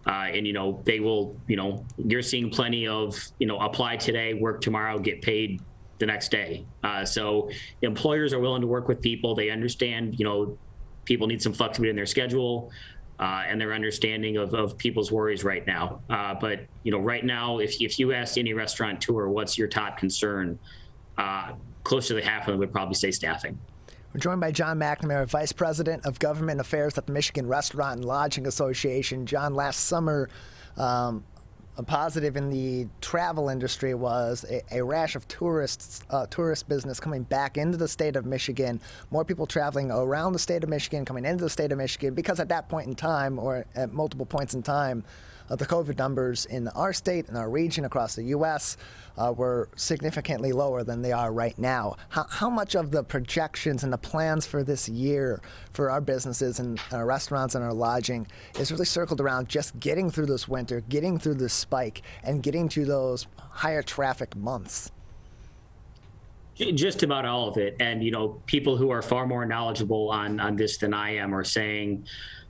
And, they will, you're seeing plenty of, apply today, work tomorrow, get paid the next day. So employers are willing to work with people. They understand, people need some flexibility in their schedule and their understanding of people's worries right now. But, right now, if you asked any restaurateur what's your top concern, close to the half of them would probably say staffing. We're joined by John McNamara, Vice President of Government Affairs at the Michigan Restaurant and Lodging Association. John, last summer, a positive in the travel industry was a rash of tourist business coming back into the state of Michigan, more people traveling around the state of Michigan, coming into the state of Michigan, because at that point in time, or at multiple points in time, the COVID numbers in our state and our region across the U.S. Were significantly lower than they are right now. How much of the projections and the plans for this year for our businesses and our restaurants and our lodging is really circled around just getting through this winter, getting through this spike, and getting to those higher traffic months? Just about all of it. And, people who are far more knowledgeable on this than I am are saying,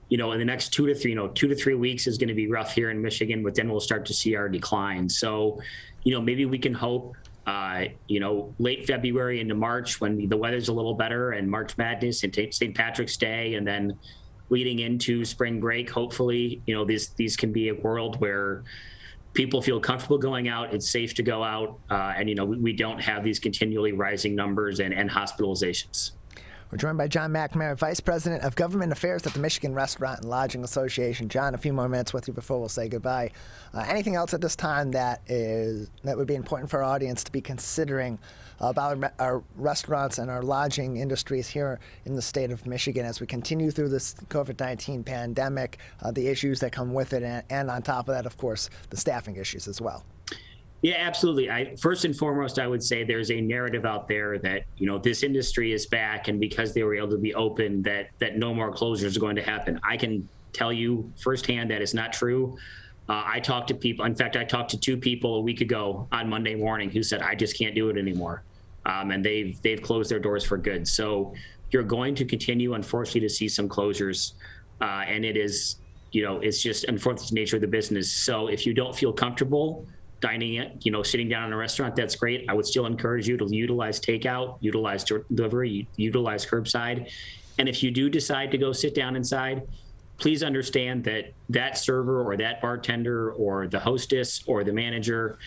in the next 2 to 3 weeks is going to be rough here in Michigan, but then we'll start to see our decline. So, maybe we can hope, late February into March when the weather's a little better and March Madness and St. Patrick's Day, and then leading into spring break, hopefully, these can be a world where people feel comfortable going out, it's safe to go out, and, we don't have these continually rising numbers and hospitalizations. We're joined by John McNamara, Vice President of Government Affairs at the Michigan Restaurant and Lodging Association. John, a few more minutes with you before we'll say goodbye. Anything else at this time that would be important for our audience to be considering about our restaurants and our lodging industries here in the state of Michigan as we continue through this COVID-19 pandemic, the issues that come with it, and on top of that, of course, the staffing issues as well? Yeah, absolutely. First and foremost, I would say there's a narrative out there that, this industry is back, and because they were able to be open, that no more closures are going to happen. I can tell you firsthand that is not true. I talked to people. In fact, I talked to 2 people a week ago on Monday morning who said, I just can't do it anymore. And they've closed their doors for good. So you're going to continue, unfortunately, to see some closures. And it is, it's just unfortunate the nature of the business. So if you don't feel comfortable dining it, sitting down in a restaurant, that's great. I would still encourage you to utilize takeout, utilize delivery, utilize curbside. And if you do decide to go sit down inside, please understand that server or that bartender or the hostess or the manager,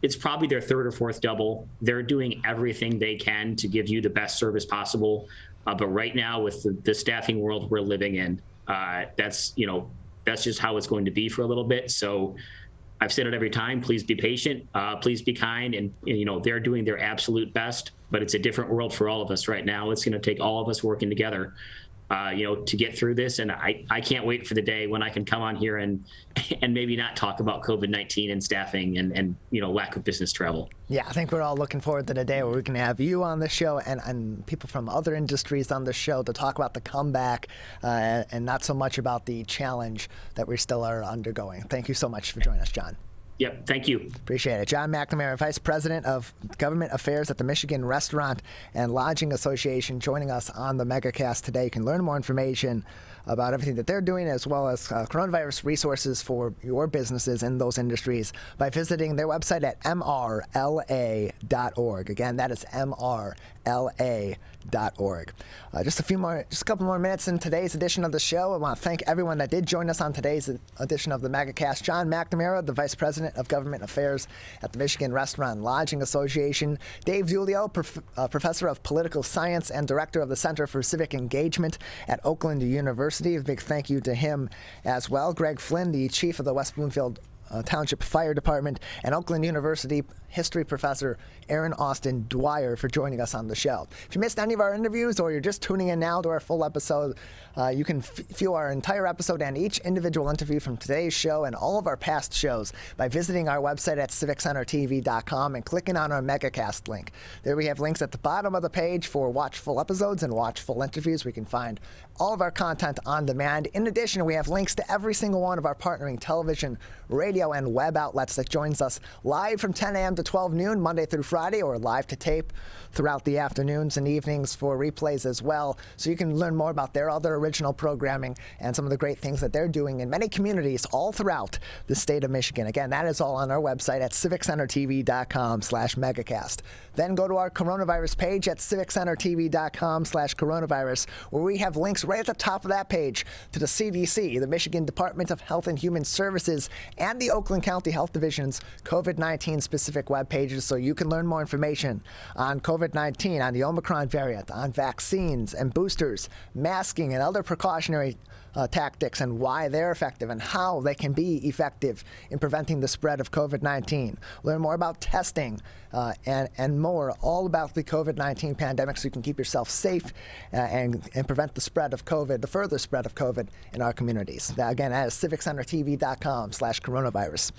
it's probably their 3rd or 4th double. They're doing everything they can to give you the best service possible. But right now, with the staffing world we're living in, That's just how it's going to be for a little bit. So I've said it every time, please be patient, please be kind. And, they're doing their absolute best, but it's a different world for all of us right now. It's going to take all of us working together, to get through this. And I can't wait for the day when I can come on here and maybe not talk about COVID-19 and staffing and lack of business travel. Yeah, I think we're all looking forward to the day where we can have you on the show and people from other industries on the show to talk about the comeback and not so much about the challenge that we still are undergoing. Thank you so much for joining us, John. Yep, thank you. Appreciate it. John McNamara, Vice President of Government Affairs at the Michigan Restaurant and Lodging Association, joining us on the Megacast today. You can learn more information about everything that they're doing, as well as coronavirus resources for your businesses in those industries, by visiting their website at mrla.org. Again, that is mrla.org. Just a couple more minutes in today's edition of the show. I want to thank everyone that did join us on today's edition of the Megacast. John McNamara, the Vice President of Government Affairs at the Michigan Restaurant and Lodging Association. Dave Dulio, Professor of Political Science and Director of the Center for Civic Engagement at Oakland University. A big thank you to him as well. Greg Flynn, the Chief of the West Bloomfield Township Fire Department, and Oakland University history professor Aaron Austin Dwyer for joining us on the show. If you missed any of our interviews or you're just tuning in now to our full episode, you can view our entire episode and each individual interview from today's show and all of our past shows by visiting our website at civiccentertv.com and clicking on our Megacast link. There we have links at the bottom of the page for watch full episodes and watch full interviews. We can find all of our content on demand. In addition, we have links to every single one of our partnering television, radio, and web outlets that joins us live from 10 a.m. to 12 noon, Monday through Friday, or live to tape throughout the afternoons and evenings for replays as well. So you can learn more about their other original programming and some of the great things that they're doing in many communities all throughout the state of Michigan. Again, that is all on our website at civiccentertv.com/megacast. Then go to our coronavirus page at civiccentertv.com/coronavirus, where we have links right at the top of that page to the CDC, the Michigan Department of Health and Human Services, and the Oakland County Health Division's COVID-19 specific web pages, so you can learn more information on COVID-19, on the Omicron variant, on vaccines and boosters, masking and other precautionary tactics, and why they're effective and how they can be effective in preventing the spread of COVID-19. Learn more about testing and more, all about the COVID-19 pandemic, so you can keep yourself safe and prevent the spread of COVID, the further spread of COVID in our communities. Again, that is civiccentertv.com/coronavirus.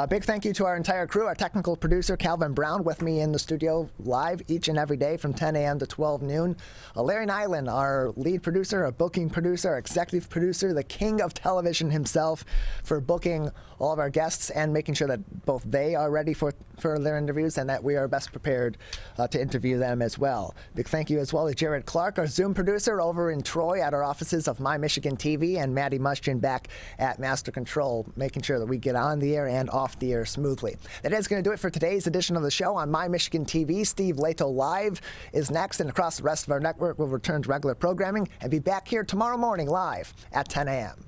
Big thank you to our entire crew, our technical producer, Calvin Brown, with me in the studio live each and every day from 10 a.m. to 12 noon. Larry Nyland, our lead producer, our booking producer, our executive producer, the king of television himself, for booking all of our guests and making sure that both they are ready for their interviews and that we are best prepared to interview them as well. Big thank you as well to Jared Clark, our Zoom producer over in Troy at our offices of My Michigan TV, and Maddie Muschin back at Master Control, making sure that we get on the air and off the air smoothly. That is going to do it for today's edition of the show on My Michigan TV. Steve Leto Live is next, and across the rest of our network, we'll return to regular programming and be back here tomorrow morning live at 10 a.m.